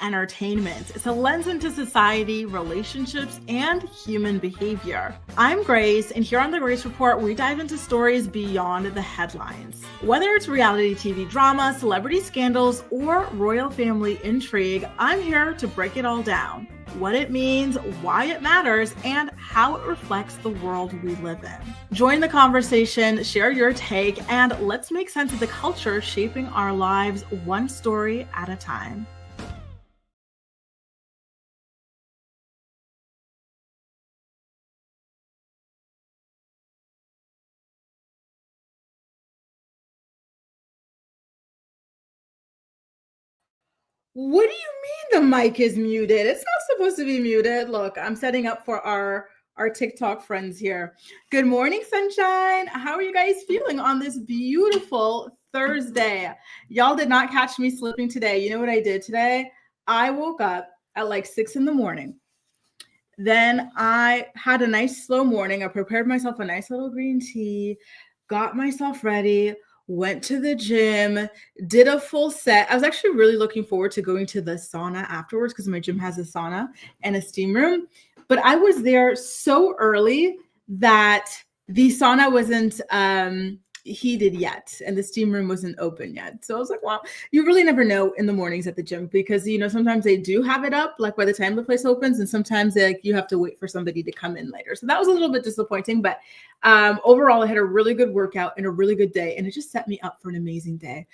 entertainment. It's a lens into society, relationships, and human behavior. I'm Grace, and here on the Grace Report, we dive into stories beyond the headlines. Whether it's reality TV drama, celebrity scandals, or royal family intrigue, I'm here to break it all down. What it means, why it matters, and how it reflects the world we live in. Join the conversation, share your take, and let's make sense of the culture shaping our lives one story at a time. What do you mean the mic is muted? It's not supposed to be muted. Look, I'm setting up for our TikTok friends here. Good morning, sunshine. How are you guys feeling on this beautiful Thursday? Y'all did not catch me slipping today. You know what I did today? I woke up at like 6 a.m. Then I had a nice slow morning. I prepared myself a nice little green tea, got myself ready, went to the gym, did a full set. I was actually really looking forward to going to the sauna afterwards because my gym has a sauna and a steam room. But I was there so early that the sauna wasn't heated yet and the steam room wasn't open yet. So I was like, wow, you really never know in the mornings at the gym because, you know, sometimes they do have it up like by the time the place opens, and sometimes like you have to wait for somebody to come in later. So that was a little bit disappointing, but overall I had a really good workout and a really good day, and it just set me up for an amazing day.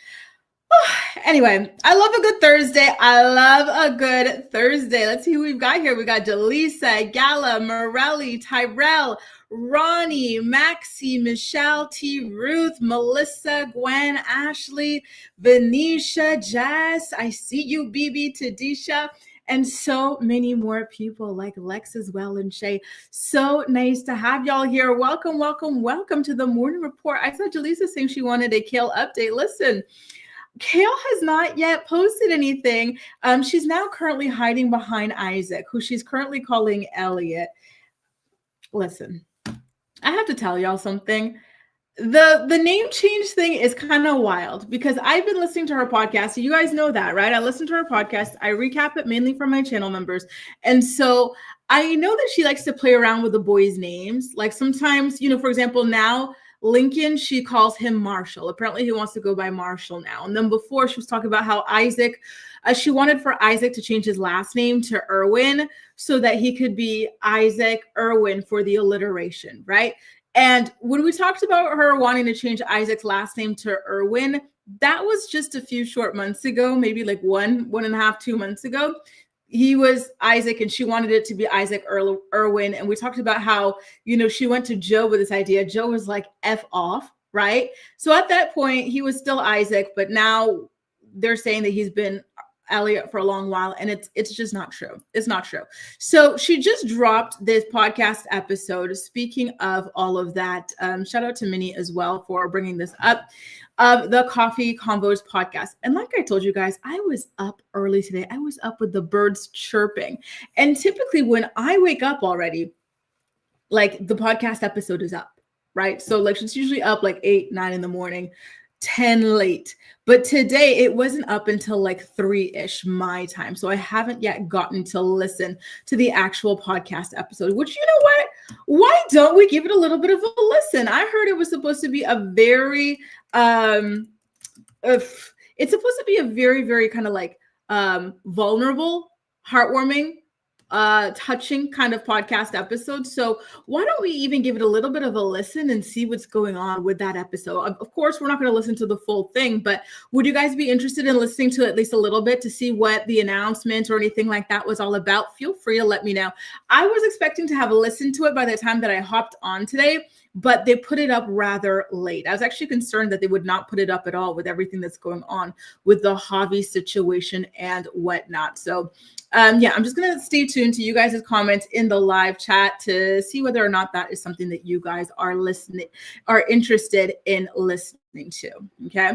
Anyway, I love a good Thursday. Let's see who we've got here. We got Jaleesa, Gala, Morelli, Tyrell, Ronnie, Maxie, Michelle, T. Ruth, Melissa, Gwen, Ashley, Venetia, Jess. I see you, BB, Tadisha, and so many more people like Lex as well and Shay. So nice to have y'all here. Welcome, welcome, welcome to the morning report. I saw Jaleesa saying she wanted a Kail update. Listen, Kail has not yet posted anything. She's now currently hiding behind Isaac, who she's currently calling Elliot. Listen, I have to tell y'all something. The name change thing is kind of wild because I've been listening to her podcast. So you guys know that, right? I listen to her podcast. I recap it mainly for my channel members. And so I know that she likes to play around with the boys' names. Like sometimes, you know, for example, now Lincoln, she calls him Marshall. Apparently he wants to go by Marshall now. And then before she was talking about how Isaac, she wanted for Isaac to change his last name to Irwin so that he could be Isaac Irwin for the alliteration, right? And when we talked about her wanting to change Isaac's last name to Irwin, that was just a few short months ago, maybe like 1.5, 2 months ago. He was Isaac and she wanted it to be Isaac Irwin. And we talked about how, you know, she went to Joe with this idea. Joe was like, F off, right? So at that point, he was still Isaac, but now they're saying that he's been Elliot for a long while, and it's just not true. It's not true. So she just dropped this podcast episode. Speaking of all of that, shout out to Minnie as well for bringing this up, of the Coffee Convos podcast. And like I told you guys, I was up early today. I was up with the birds chirping. And typically when I wake up already, like the podcast episode is up, right? So like it's usually up like 8, 9 in the morning. 10 late, but today it wasn't up until like 3-ish my time. So I haven't yet gotten to listen to the actual podcast episode, which, you know what? Why don't we give it a little bit of a listen? I heard it was supposed to be a very, it's supposed to be a very, very kind of like vulnerable, heartwarming, touching kind of podcast episode. So why don't we even give it a little bit of a listen and see what's going on with that episode? Of course, we're not going to listen to the full thing, but would you guys be interested in listening to at least a little bit to see what the announcement or anything like that was all about? Feel free to let me know. I was expecting to have listened to it by the time that I hopped on today, but they put it up rather late. I was actually concerned that they would not put it up at all with everything that's going on with the Javi situation and whatnot. So yeah, I'm just going to stay tuned to you guys' comments in the live chat to see whether or not that is something that you guys are interested in listening to. Okay.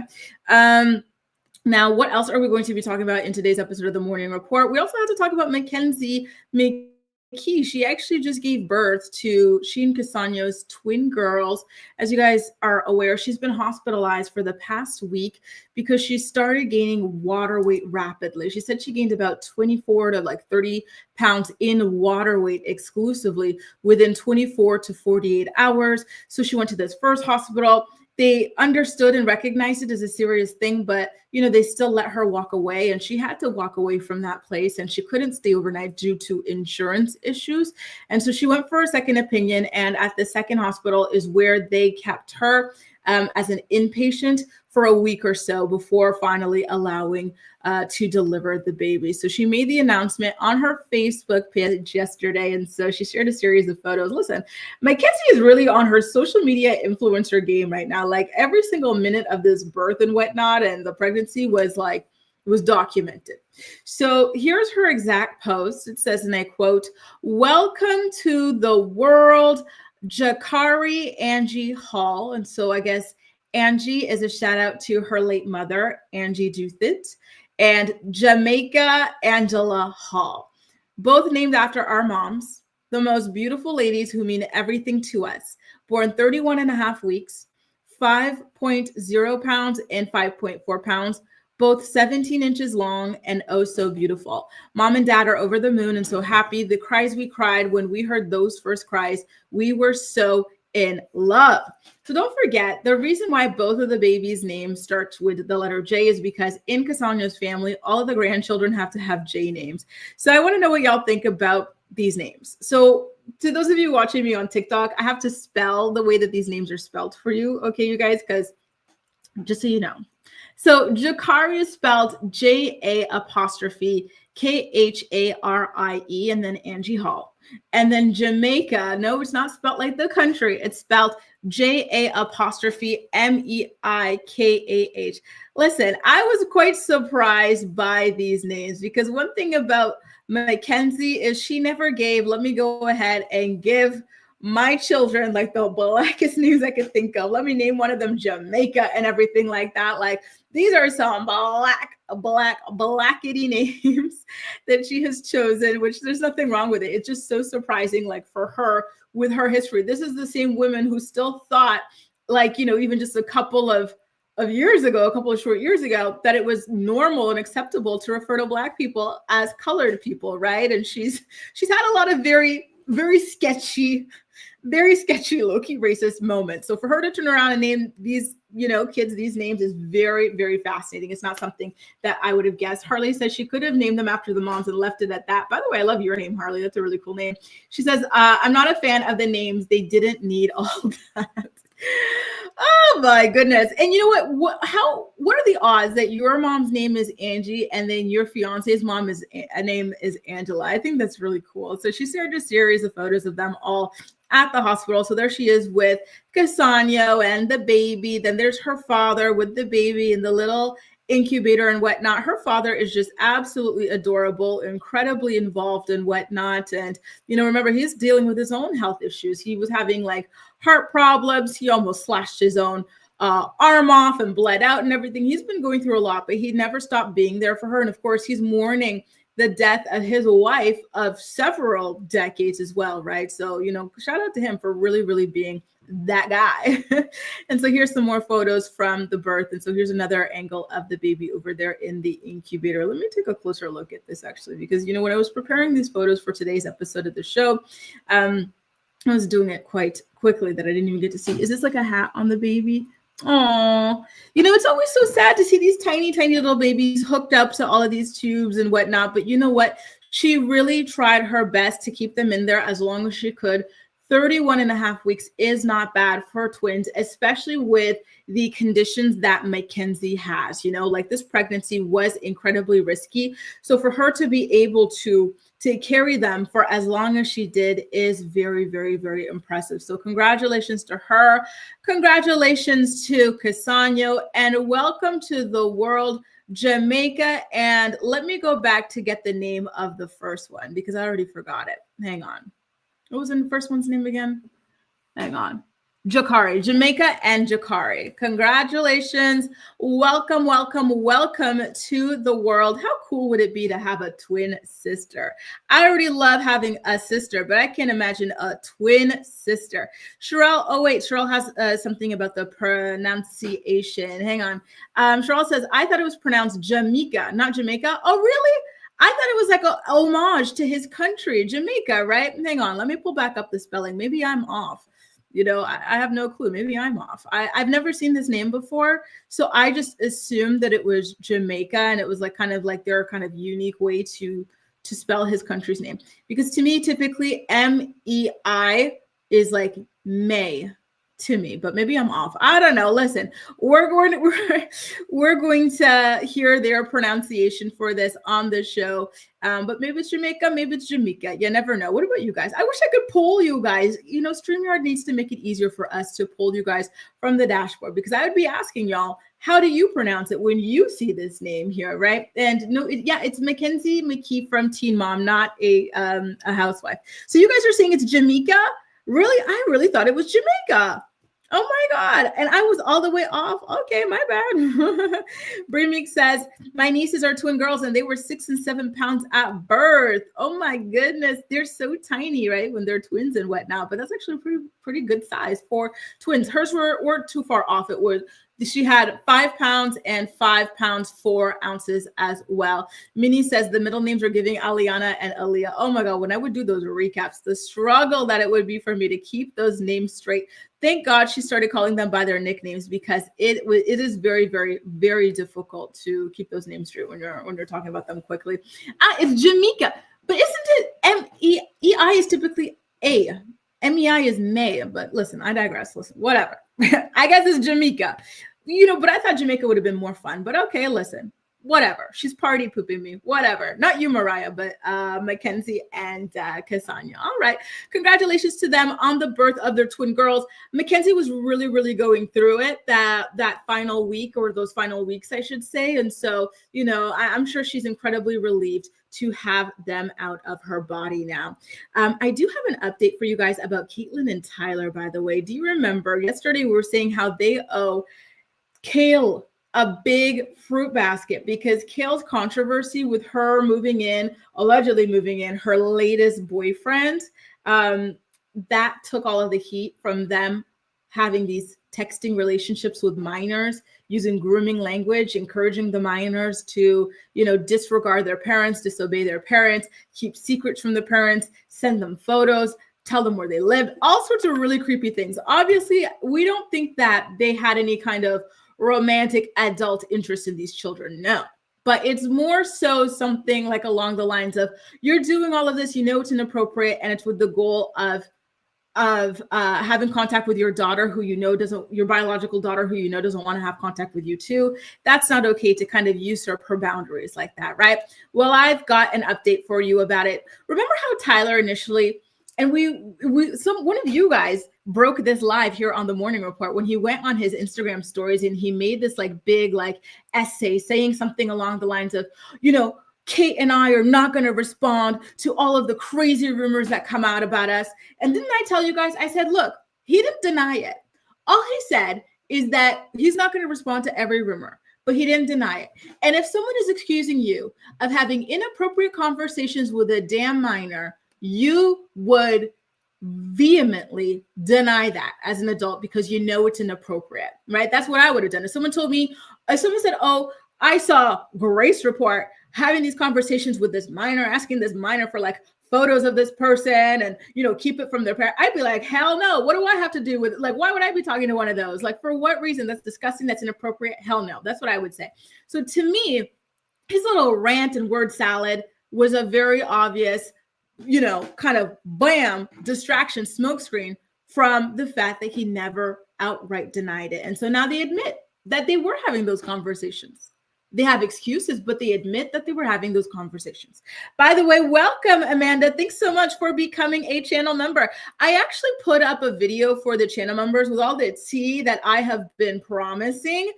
Now, what else are we going to be talking about in today's episode of the Morning Report? We also have to talk about Mackenzie McKee McKee, she actually just gave birth to she and Casanyo's twin girls. As you guys are aware, she's been hospitalized for the past week because she started gaining water weight rapidly. She said she gained about 24 to like 30 pounds in water weight exclusively within 24 to 48 hours. So she went to this first hospital. They understood and recognized it as a serious thing, but they still let her walk away, and she had to walk away from that place, and she couldn't stay overnight due to insurance issues. And so she went for a second opinion, and at the second hospital is where they kept her as an inpatient for a week or so before finally allowing to deliver the baby. So she made the announcement on her Facebook page yesterday. And so she shared a series of photos. Listen, Mackenzie is really on her social media influencer game right now. Like every single minute of this birth and whatnot and the pregnancy was documented. So here's her exact post. It says, and I quote, "Welcome to the world, Jakari Angie Hall." And so I guess Angie is a shout out to her late mother, Angie Duthit, and Jamaica Angela Hall, both named after our moms, the most beautiful ladies who mean everything to us. Born 31 and a half weeks, 5.0 pounds and 5.4 pounds, both 17 inches long and oh so beautiful. Mom and dad are over the moon and so happy. The cries we cried when we heard those first cries, we were so in love. So don't forget, the reason why both of the babies' names start with the letter J is because in Casanyo's family, all of the grandchildren have to have J names. So I want to know what y'all think about these names. So to those of you watching me on TikTok, I have to spell the way that these names are spelled for you. Okay, you guys, because just so you know. So Jakari is spelled J-A apostrophe K-H-A-R-I-E and then Angie Hall. And then Jamaica, no, it's not spelled like the country. It's spelled J-A apostrophe M-E-I-K-A-H. Listen, I was quite surprised by these names because one thing about Mackenzie is she never gave, let me go ahead and give my children like the blackest names I could think of. Let me name one of them Jamaica and everything like that. Like these are some blackity names that she has chosen, which there's nothing wrong with it. It's just so surprising, like for her with her history. This is the same women who still thought, like, even just a couple of years ago, a couple of short years ago, that it was normal and acceptable to refer to Black people as colored people, right? And she's had a lot of very, very sketchy, low-key racist moments. So for her to turn around and name these, kids these names is very, very fascinating. It's not something that I would have guessed. Harley says she could have named them after the moms and left it at that. By the way, I love your name, Harley. That's a really cool name. She says, I'm not a fan of the names. They didn't need all that. Oh my goodness. And you know what are the odds that your mom's name is Angie and then your fiance's name is Angela? I think that's really cool. So she shared a series of photos of them all at the hospital. So there she is with Casanyo and the baby. Then there's her father with the baby and the little incubator and whatnot. Her father is just absolutely adorable, incredibly involved and whatnot. And, remember, he's dealing with his own health issues. He was having like heart problems. He almost slashed his own arm off and bled out and everything. He's been going through a lot, but he never stopped being there for her. And of course, he's mourning the death of his wife of several decades as well, right? So, shout out to him for really, really being that guy. And so here's some more photos from the birth. And so here's another angle of the baby over there in the incubator. Let me take a closer look at this actually, because, when I was preparing these photos for today's episode of the show, I was doing it quite quickly that I didn't even get to see. Is this like a hat on the baby? Oh, it's always so sad to see these tiny, tiny little babies hooked up to all of these tubes and whatnot. But you know what? She really tried her best to keep them in there as long as she could. 31 and a half weeks is not bad for twins, especially with the conditions that Mackenzie has. Like this pregnancy was incredibly risky. So for her to be able to carry them for as long as she did is very, very, very impressive. So congratulations to her. Congratulations to Casanyo, and welcome to the world, Jamaica. And let me go back to get the name of the first one because I already forgot it. Hang on. What was the first one's name again? Hang on. Jakari, Jamaica and Jakari. Congratulations. Welcome, welcome, welcome to the world. How cool would it be to have a twin sister? I already love having a sister, but I can't imagine a twin sister. Sherelle, oh wait, Sherelle has something about the pronunciation. Hang on. Sherelle says, I thought it was pronounced Jamaica, not Jamaica. Oh, really? I thought it was like a homage to his country, Jamaica, right? Hang on, let me pull back up the spelling. Maybe I'm off. You know, I have no clue. Maybe I'm off. I've never seen this name before. So I just assumed that it was Jamaica, and it was like kind of like their kind of unique way to spell his country's name. Because to me, typically MEI is like May to me, but maybe I'm off. I don't know. Listen, we're going to hear their pronunciation for this on the show. But maybe it's Jamaica, maybe it's Jamaica. You never know. What about you guys? I wish I could poll you guys. You know, StreamYard needs to make it easier for us to poll you guys from the dashboard, because I would be asking y'all, how do you pronounce it when you see this name here, right? And no, it's Mackenzie McKee from Teen Mom, not a housewife. So you guys are saying it's Jamaica? Really? I really thought it was Jamaica. Oh my God. And I was all the way off. Okay, my bad. Brimik says, my nieces are twin girls and they were 6 and 7 pounds at birth. Oh my goodness. They're so tiny, right? When they're twins and whatnot. But that's actually pretty good size for twins. Hers weren't too far off. It was, she had 5 pounds and 5 pounds, 4 ounces as well. Minnie says the middle names are giving Aliana and Aaliyah. Oh my God, when I would do those recaps, the struggle that it would be for me to keep those names straight. Thank God she started calling them by their nicknames, because it is very, very, very difficult to keep those names straight when you're talking about them quickly. It's Jamaica, but isn't it MEI is typically A. MEI is May, but listen, I digress. Listen, whatever. I guess it's Jamaica. You know, but I thought Jamaica would have been more fun. But okay, listen, whatever. She's party pooping me. Whatever. Not you, Mariah, but Mackenzie and Cassania. All right. Congratulations to them on the birth of their twin girls. Mackenzie was really, really going through it that final week, or those final weeks, I should say. And so, you know, I'm sure she's incredibly relieved to have them out of her body now. I do have an update for you guys about Caitlyn and Tyler, by the way. Do you remember yesterday we were saying how they owe Kail a big fruit basket, because Kail's controversy with her allegedly moving in her latest boyfriend, that took all of the heat from them having these texting relationships with minors, using grooming language, encouraging the minors to, you know, disregard their parents, disobey their parents, keep secrets from the parents, send them photos, tell them where they live, all sorts of really creepy things. Obviously, we don't think that they had any kind of romantic adult interest in these children. No, but it's more so something like along the lines of, you're doing all of this, you know, it's inappropriate, and it's with the goal of having contact with your daughter, who you know doesn't, your biological daughter, who you know doesn't want to have contact with you too. That's not okay to kind of usurp her boundaries like that, right? Well, I've got an update for you about it. Remember how Tyler initially, and one of you guys broke this live here on the Morning Report, when he went on his Instagram stories and he made this like big like essay saying something along the lines of, you know, Cate and I are not going to respond to all of the crazy rumors that come out about us. And didn't I tell you guys? I said, look, he didn't deny it. All he said is that he's not going to respond to every rumor, but he didn't deny it. And if someone is accusing you of having inappropriate conversations with a damn minor, you would vehemently deny that as an adult, because you know it's inappropriate, right? That's what I would have done. If someone said, oh, I saw Grace Report having these conversations with this minor, asking this minor for like photos of this person and, you know, keep it from their parents, I'd be like, hell no. What do I have to do with it? Like, why would I be talking to one of those? Like, for what reason? That's disgusting. That's inappropriate. Hell no. That's what I would say. So to me, his little rant and word salad was a very obvious, you know, kind of bam, distraction, smokescreen from the fact that he never outright denied it. And so now they admit that they were having those conversations. They have excuses, but they admit that they were having those conversations. By the way, welcome, Amanda. Thanks so much for becoming a channel member. I actually put up a video for the channel members with all the tea that I have been promising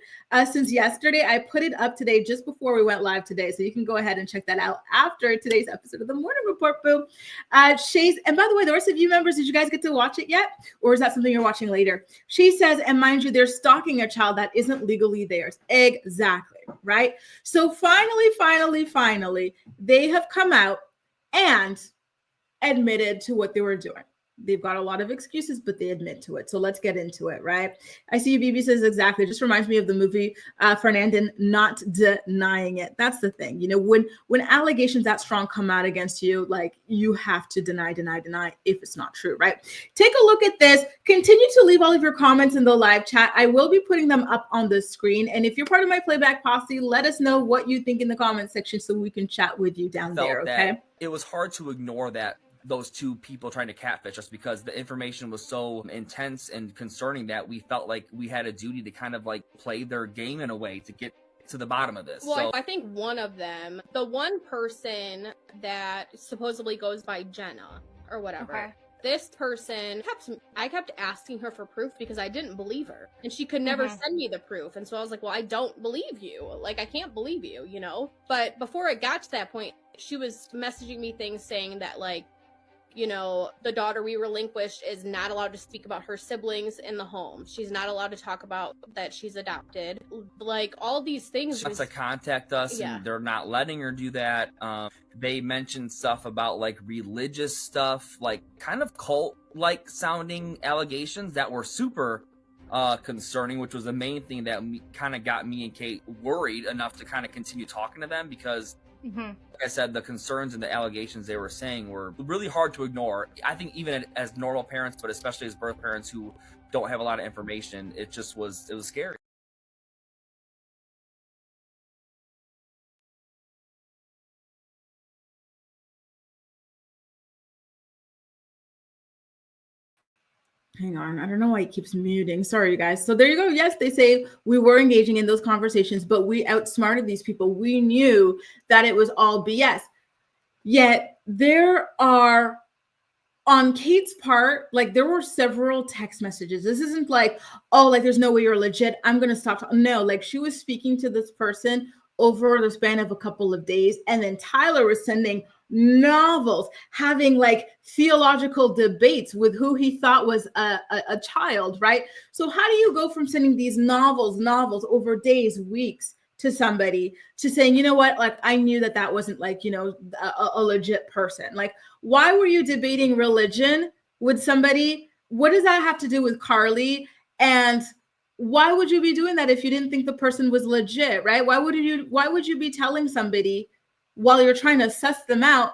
since yesterday. I put it up today just before we went live today. So you can go ahead and check that out after today's episode of the Morning Report, boo. And by the way, the rest of you members, did you guys get to watch it yet? Or is that something you're watching later? She says, and mind you, they're stalking a child that isn't legally theirs. Exactly. Right? So finally, they have come out and admitted to what they were doing. They've got a lot of excuses, but they admit to it. So let's get into it, right? I see you, BB says exactly. Just reminds me of the movie Fernandin, not denying it. That's the thing. You know, when allegations that strong come out against you, like you have to deny if it's not true, right? Take a look at this. Continue to leave all of your comments in the live chat. I will be putting them up on the screen. And if you're part of my playback posse, let us know what you think in the comment section so we can chat with you down there, okay? It was hard to ignore those two people trying to catfish us because the information was so intense and concerning that we felt like we had a duty to kind of like play their game in a way to get to the bottom of this. Well, so I think one of them, the one person that supposedly goes by Jenna or whatever, Okay. this person I kept asking her for proof because I didn't believe her and she could never send me the proof. And so I was like, well, I don't believe you. Like, I can't believe you, you know? But before it got to that point, she was messaging me things saying that, like, you know, the daughter we relinquished is not allowed to speak about her siblings in the home. She's not allowed to talk about that she's adopted. Like, all these things. She wants to contact us, and they're not letting her do that. They mentioned stuff about, like, religious stuff, like, kind of cult-like sounding allegations that were super concerning, which was the main thing that kind of got me and Cate worried enough to kind of continue talking to them because like I said, the concerns and the allegations they were saying were really hard to ignore. I think even as normal parents, but especially as birth parents who don't have a lot of information, it was scary. Hang on. I don't know why it keeps muting. Sorry, you guys. So there you go. Yes, they say we were engaging in those conversations, but we outsmarted these people. We knew that it was all BS. Yet there are, on Cate's part, like there were several text messages. This isn't like, oh, like there's no way you're legit. I'm going to stop talking. No, like she was speaking to this person over the span of a couple of days. And then Tyler was sending novels, having like theological debates with who he thought was a child, right? So how do you go from sending these novels over days, weeks to somebody to saying, you know what, like I knew that wasn't like, you know, a legit person. Like, why were you debating religion with somebody? What does that have to do with Carly? And why would you be doing that if you didn't think the person was legit, right? Why would you be telling somebody while you're trying to suss them out,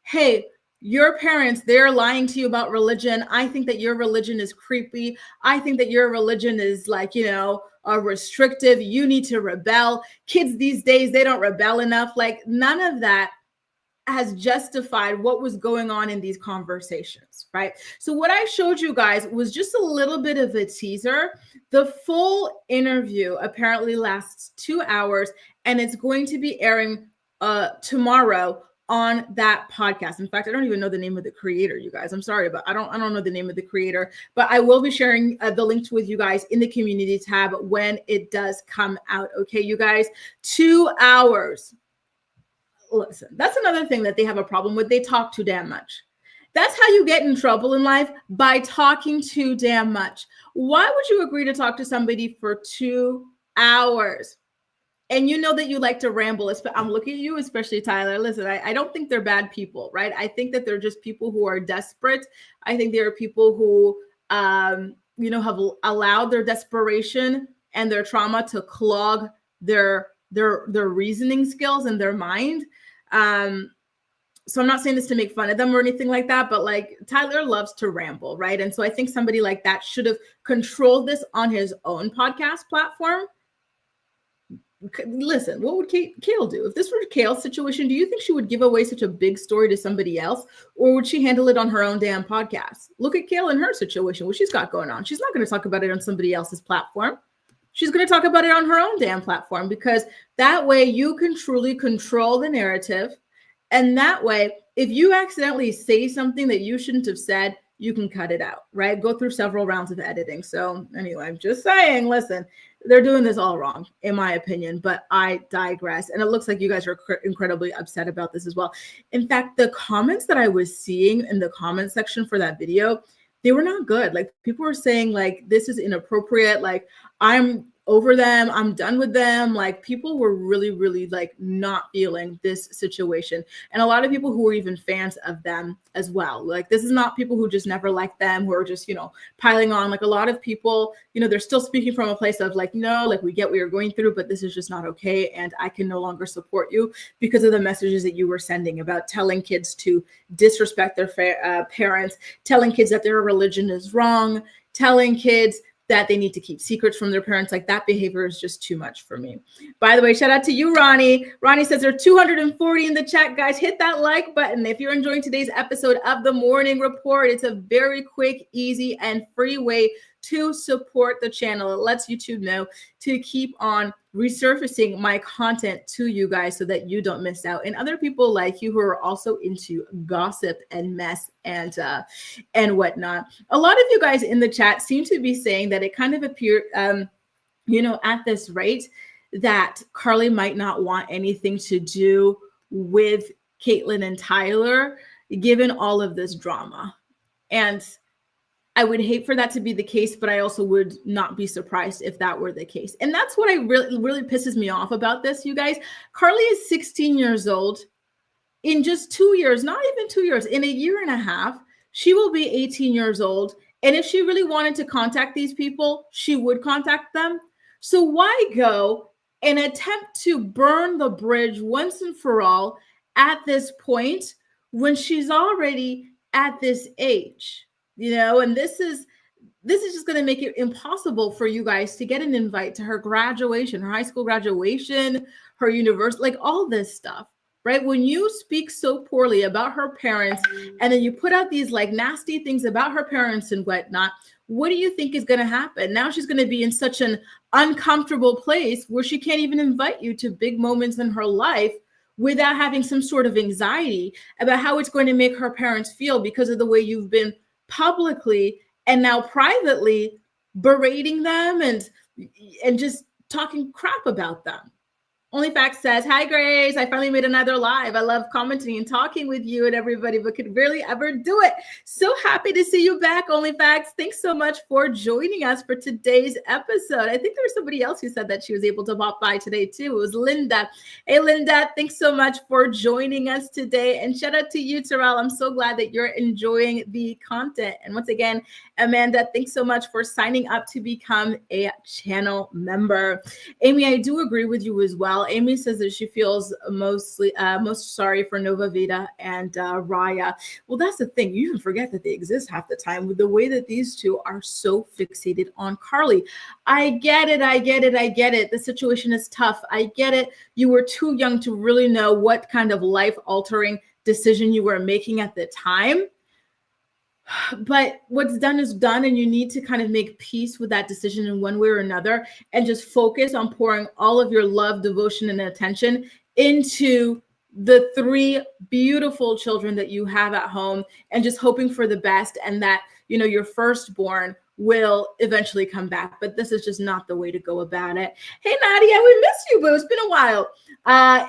hey, your parents, they're lying to you about religion. I think that your religion is creepy. I think that your religion is like, you know, restrictive. You need to rebel. Kids these days, they don't rebel enough. Like none of that has justified what was going on in these conversations, right? So what I showed you guys was just a little bit of a teaser. The full interview apparently lasts 2 hours and it's going to be airing tomorrow on that podcast. In fact, I don't even know the name of the creator, you guys. I'm sorry, but I don't know the name of the creator, but I will be sharing the links with you guys in the community tab when it does come out. Okay, you guys, 2 hours. Listen, that's another thing that they have a problem with. They talk too damn much. That's how you get in trouble in life, by talking too damn much. Why would you agree to talk to somebody for 2 hours? And you know that you like to ramble. I'm looking at you, especially Tyler. Listen, I don't think they're bad people, right? I think that they're just people who are desperate. I think there are people who, you know, have allowed their desperation and their trauma to clog their reasoning skills and their mind. So I'm not saying this to make fun of them or anything like that, but like Tyler loves to ramble, right? And so I think somebody like that should have controlled this on his own podcast platform. Listen, what would Kail do? If this were Kail's situation, do you think she would give away such a big story to somebody else? Or would she handle it on her own damn podcast? Look at Kail and her situation, what she's got going on. She's not going to talk about it on somebody else's platform. She's going to talk about it on her own damn platform because That way you can truly control the narrative. And that way, if you accidentally say something that you shouldn't have said, you can cut it out, right? Go through several rounds of editing. So anyway, I'm just saying, listen, they're doing this all wrong, in my opinion, but I digress. And it looks like you guys are incredibly upset about this as well. In fact, the comments that I was seeing in the comment section for that video, they were not good. Like, people were saying, like, this is inappropriate. Like, I'm over them. I'm done with them. Like, people were really, really like not feeling this situation. And a lot of people who were even fans of them as well. Like, this is not people who just never liked them, who are just, you know, piling on. Like, a lot of people, you know, they're still speaking from a place of like, no, like, we get what you're going through, but this is just not okay. And I can no longer support you because of the messages that you were sending about telling kids to disrespect their parents, telling kids that their religion is wrong, telling kids that they need to keep secrets from their parents. Like, that behavior is just too much for me. By the way, shout out to you, Ronnie. Ronnie says there are 240 in the chat, guys. Hit that like button. If you're enjoying today's episode of the Morning Report, it's a very quick, easy, and free way to support the channel. It lets YouTube know to keep on resurfacing my content to you guys so that you don't miss out. And other people like you who are also into gossip and mess and whatnot. A lot of you guys in the chat seem to be saying that it kind of appeared, you know, at this rate that Carly might not want anything to do with Caitlyn and Tyler, given all of this drama. And I would hate for that to be the case, but I also would not be surprised if that were the case. And that's what I really pisses me off about this, you guys. Carly is 16 years old. In just 2 years, not even 2 years, in a year and a half, she will be 18 years old. And if she really wanted to contact these people, she would contact them. So why go and attempt to burn the bridge once and for all at this point when she's already at this age? You know, and this is just going to make it impossible for you guys to get an invite to her graduation, her high school graduation, her university, like all this stuff, right? When you speak so poorly about her parents and then you put out these like nasty things about her parents and whatnot, what do you think is going to happen? Now she's going to be in such an uncomfortable place where she can't even invite you to big moments in her life without having some sort of anxiety about how it's going to make her parents feel because of the way you've been publicly and now privately berating them and just talking crap about them. OnlyFacts says, hi, Grace. I finally made another live. I love commenting and talking with you and everybody, but could barely ever do it. So happy to see you back, OnlyFacts. Thanks so much for joining us for today's episode. I think there was somebody else who said that she was able to pop by today, too. It was Linda. Hey, Linda, thanks so much for joining us today. And shout out to you, Terrell. I'm so glad that you're enjoying the content. And once again, Amanda, thanks so much for signing up to become a channel member. Amy, I do agree with you as well. Amy says that she feels most sorry for Nova Vita and Raya. Well, that's the thing. You even forget that they exist half the time with the way that these two are so fixated on Carly. I get it. The situation is tough. I get it. You were too young to really know what kind of life-altering decision you were making at the time. But what's done is done, and you need to kind of make peace with that decision in one way or another and just focus on pouring all of your love, devotion, and attention into the 3 beautiful children that you have at home and just hoping for the best and that, you know, your firstborn will eventually come back. But this is just not the way to go about it. Hey, Nadia, we miss you, but it's been a while.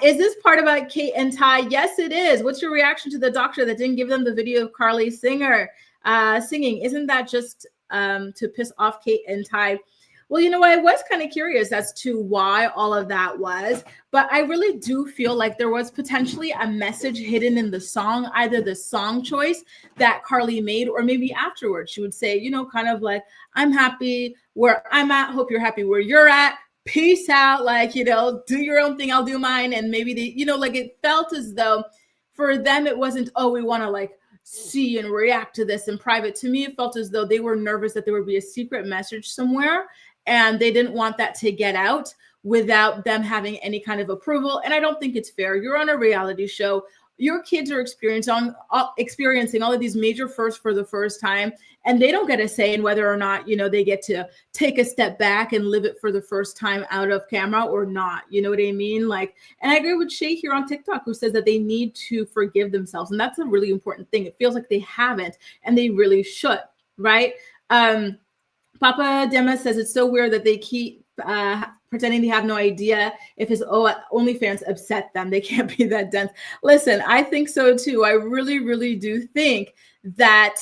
Is this part about Cate and Ty? Yes, it is. What's your reaction to the doctor that didn't give them the video of Carly singing? Isn't that just to piss off Cate and Ty? Well, you know, I was kind of curious as to why all of that was, but I really do feel like there was potentially a message hidden in the song, either the song choice that Carly made, or maybe afterwards she would say, you know, kind of like, I'm happy where I'm at. Hope you're happy where you're at. Peace out. Like, you know, do your own thing. I'll do mine. And maybe they, you know, like it felt as though for them, it wasn't, oh, we want to like see and react to this in private. To me, it felt as though they were nervous that there would be a secret message somewhere and they didn't want that to get out without them having any kind of approval. And I don't think it's fair. You're on a reality show. your kids are experiencing all of these major firsts for the first time, and they don't get a say in whether or not, they get to take a step back and live it for the first time out of camera or not. You know what I mean? Like, and I agree with Shay here on TikTok, who says that they need to forgive themselves. And that's a really important thing. It feels like they haven't, and they really should, right? Papa Dema says it's so weird that they keep pretending they have no idea if his OnlyFans upset them. They can't be that dense. Listen, I think so too. I really, really do think that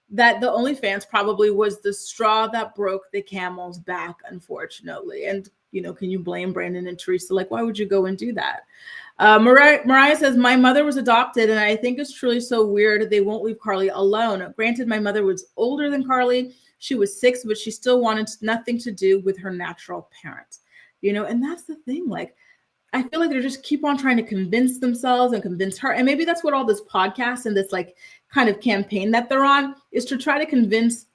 the OnlyFans probably was the straw that broke the camel's back, unfortunately. And, can you blame Brandon and Teresa? Like, why would you go and do that? Mariah says, my mother was adopted, and I think it's truly so weird they won't leave Carly alone. Granted, my mother was older than Carly. She was 6, but she still wanted nothing to do with her natural parents. And that's the thing. Like, I feel like they just keep on trying to convince themselves and convince her. And maybe that's what all this podcast and this like kind of campaign that they're on is, to try to convince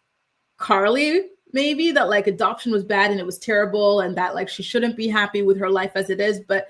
Carly maybe that like adoption was bad and it was terrible and that like she shouldn't be happy with her life as it is. But,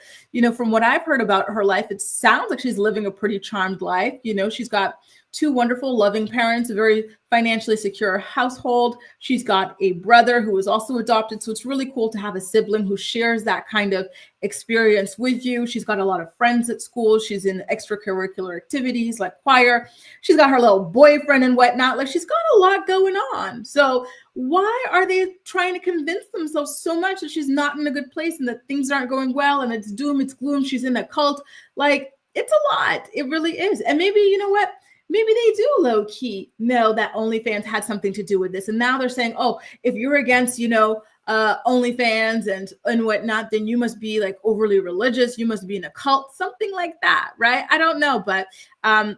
from what I've heard about her life, it sounds like she's living a pretty charmed life. She's got 2 wonderful, loving parents, a very financially secure household. She's got a brother who is also adopted. So it's really cool to have a sibling who shares that kind of experience with you. She's got a lot of friends at school. She's in extracurricular activities like choir. She's got her little boyfriend and whatnot. Like, she's got a lot going on. So why are they trying to convince themselves so much that she's not in a good place and that things aren't going well and it's doom, it's gloom, she's in a cult? Like, it's a lot. It really is. And maybe, you know what? Maybe they do low key know that OnlyFans had something to do with this. And now they're saying, oh, if you're against, OnlyFans and whatnot, then you must be like overly religious. You must be in a cult, something like that. Right. I don't know. But oh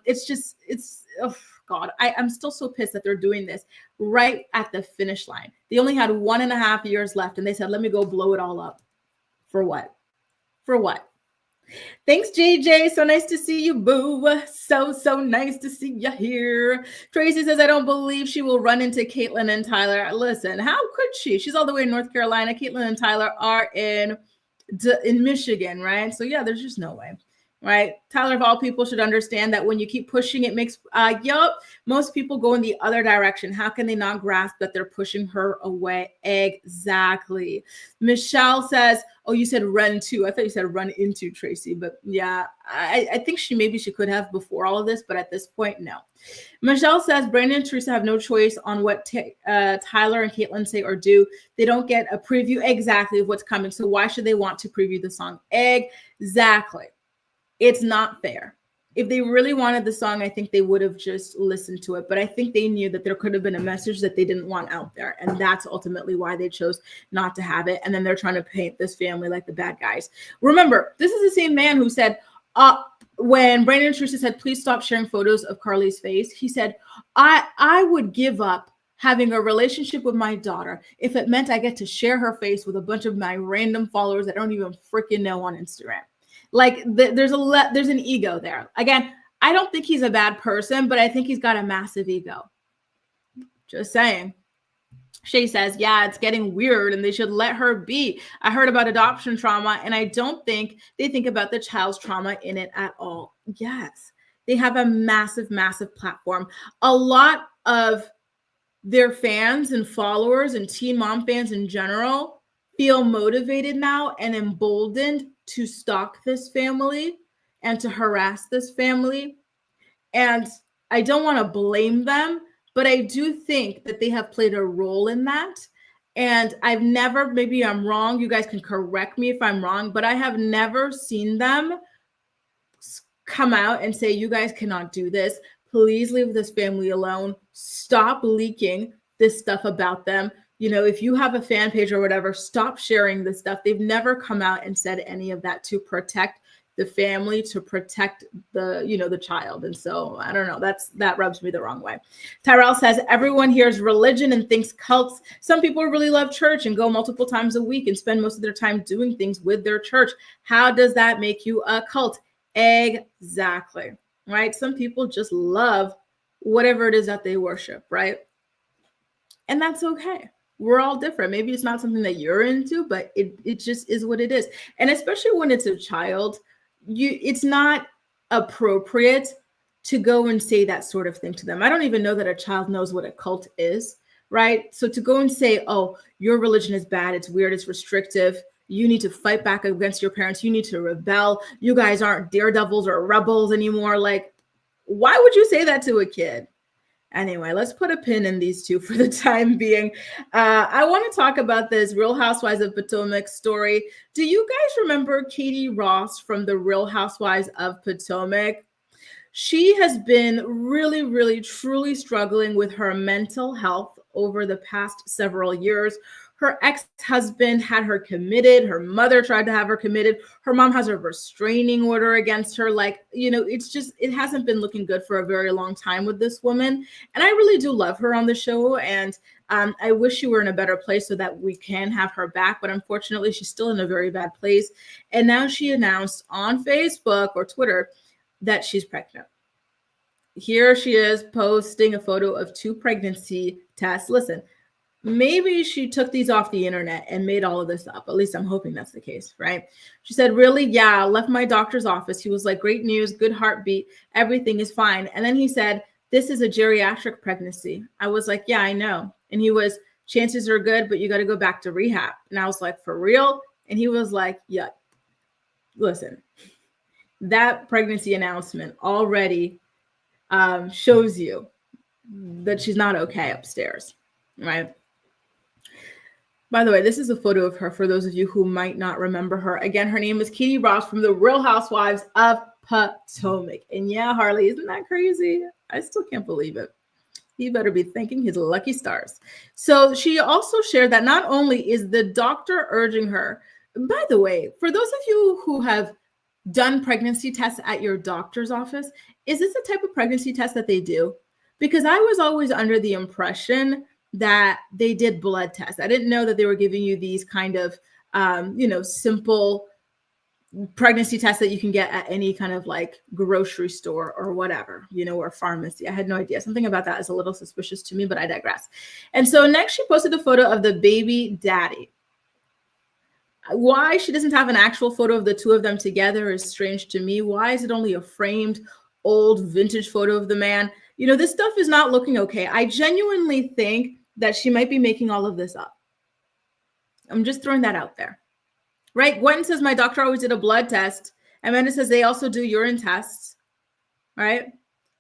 God, I'm still so pissed that they're doing this right at the finish line. They only had 1.5 years left and they said, let me go blow it all up. For what? For what? Thanks, JJ. So nice to see you, boo. So nice to see you here. Tracy says, I don't believe she will run into Caitlyn and Tyler. Listen, how could she? She's all the way in North Carolina. Caitlyn and Tyler are in Michigan, right? So yeah, there's just no way. Right? Tyler, of all people, should understand that when you keep pushing, it makes, most people go in the other direction. How can they not grasp that they're pushing her away? Exactly. Michelle says, oh, you said run to. I thought you said run into, Tracy. But yeah, I think she could have before all of this, but at this point, no. Michelle says, Brandon and Teresa have no choice on what Tyler and Caitlyn say or do. They don't get a preview exactly of what's coming. So why should they want to preview the song? Exactly. It's not fair. If they really wanted the song, I think they would have just listened to it. But I think they knew that there could have been a message that they didn't want out there. And that's ultimately why they chose not to have it. And then they're trying to paint this family like the bad guys. Remember, this is the same man who said, when Brandon and Teresa said, please stop sharing photos of Carly's face, he said, I would give up having a relationship with my daughter if it meant I get to share her face with a bunch of my random followers that I don't even freaking know on Instagram. Like there's an ego there. Again, I don't think he's a bad person, but I think he's got a massive ego. Just saying. Shay says, yeah, it's getting weird and they should let her be. I heard about adoption trauma and I don't think they think about the child's trauma in it at all. Yes, they have a massive, massive platform. A lot of their fans and followers and Teen Mom fans in general feel motivated now and emboldened to stalk this family and to harass this family. And I don't want to blame them, but I do think that they have played a role in that. And I've never, maybe I'm wrong, you guys can correct me if I'm wrong, but I have never seen them come out and say, you guys cannot do this. Please leave this family alone. Stop leaking this stuff about them. You know, if you have a fan page or whatever, stop sharing this stuff. They've never come out and said any of that to protect the family, to protect the child. And so I don't know, that rubs me the wrong way. Tyrell says, everyone hears religion and thinks cults. Some people really love church and go multiple times a week and spend most of their time doing things with their church. How does that make you a cult? Exactly. Right? Some people just love whatever it is that they worship, right? And that's okay. We're all different. Maybe it's not something that you're into, but it just is what it is. And especially when it's a child, it's not appropriate to go and say that sort of thing to them. I don't even know that a child knows what a cult is, right? So to go and say, oh, your religion is bad, it's weird, it's restrictive, you need to fight back against your parents, you need to rebel, you guys aren't daredevils or rebels anymore. Like, why would you say that to a kid? Anyway, let's put a pin in these two for the time being. I want to talk about this Real Housewives of Potomac story. Do you guys remember Katie Rost from the Real Housewives of Potomac? She has been really, really, truly struggling with her mental health over the past several years. Her ex-husband had her committed. Her mother tried to have her committed. Her mom has a restraining order against her. Like, you know, it hasn't been looking good for a very long time with this woman. And I really do love her on the show. And I wish she were in a better place so that we can have her back. But unfortunately, she's still in a very bad place. And now she announced on Facebook or Twitter that she's pregnant. Here she is posting a photo of 2 pregnancy tests. Listen, maybe she took these off the internet and made all of this up. At least I'm hoping that's the case, right? She said, really? Yeah, I left my doctor's office. He was like, great news, good heartbeat, everything is fine. And then he said, this is a geriatric pregnancy. I was like, yeah, I know. And he was, chances are good, but you got to go back to rehab. And I was like, for real? And he was like, yeah, listen, that pregnancy announcement already shows you that she's not okay upstairs, right? By the way, this is a photo of her for those of you who might not remember her. Again, her name is Katie Rost from the Real Housewives of Potomac. And yeah, Harley, isn't that crazy? I still can't believe it. He better be thanking his lucky stars. So she also shared that not only is the doctor urging her, by the way, for those of you who have done pregnancy tests at your doctor's office, is this the type of pregnancy test that they do? Because I was always under the impression that they did blood tests. I didn't know that they were giving you these kind of, simple pregnancy tests that you can get at any kind of like grocery store or whatever, or pharmacy. I had no idea. Something about that is a little suspicious to me, but I digress. And so next she posted a photo of the baby daddy. Why she doesn't have an actual photo of the 2 of them together is strange to me. Why is it only a framed old vintage photo of the man? This stuff is not looking okay. I genuinely think that she might be making all of this up. I'm just throwing that out there, right? Gwen says, my doctor always did a blood test. Amanda says they also do urine tests, right?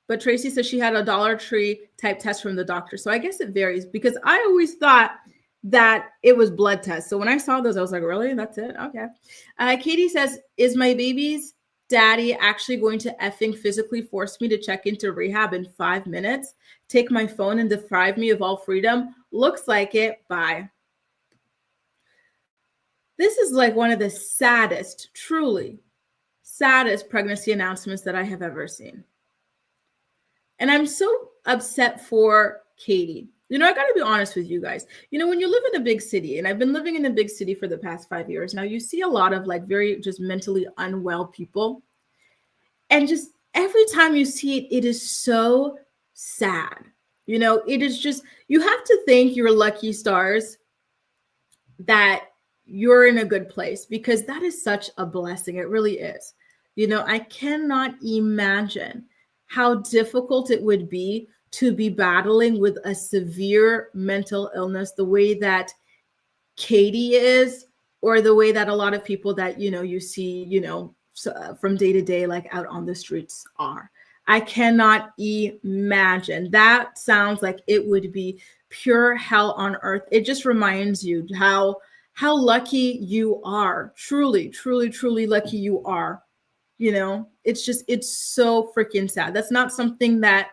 But Tracy says she had a Dollar Tree type test from the doctor. So I guess it varies because I always thought that it was blood tests. So when I saw those, I was like, really? That's it? Okay. Katie says, is my baby's daddy actually going to effing physically force me to check into rehab in 5 minutes, take my phone and deprive me of all freedom? Looks like it. Bye. This is like one of the saddest, truly saddest pregnancy announcements that I have ever seen. And I'm so upset for Katie. I got to be honest with you guys. When you live in a big city, and I've been living in a big city for the past 5 years now, you see a lot of like very just mentally unwell people. And just every time you see it, it is so sad. It is just, you have to thank your lucky stars that you're in a good place because that is such a blessing. It really is. I cannot imagine how difficult it would be to be battling with a severe mental illness the way that Katie is, or the way that a lot of people that, you see, from day to day, like out on the streets are. I cannot imagine. That sounds like it would be pure hell on earth. It just reminds you how lucky you are. Truly, truly, truly lucky you are. It's so freaking sad. That's not something that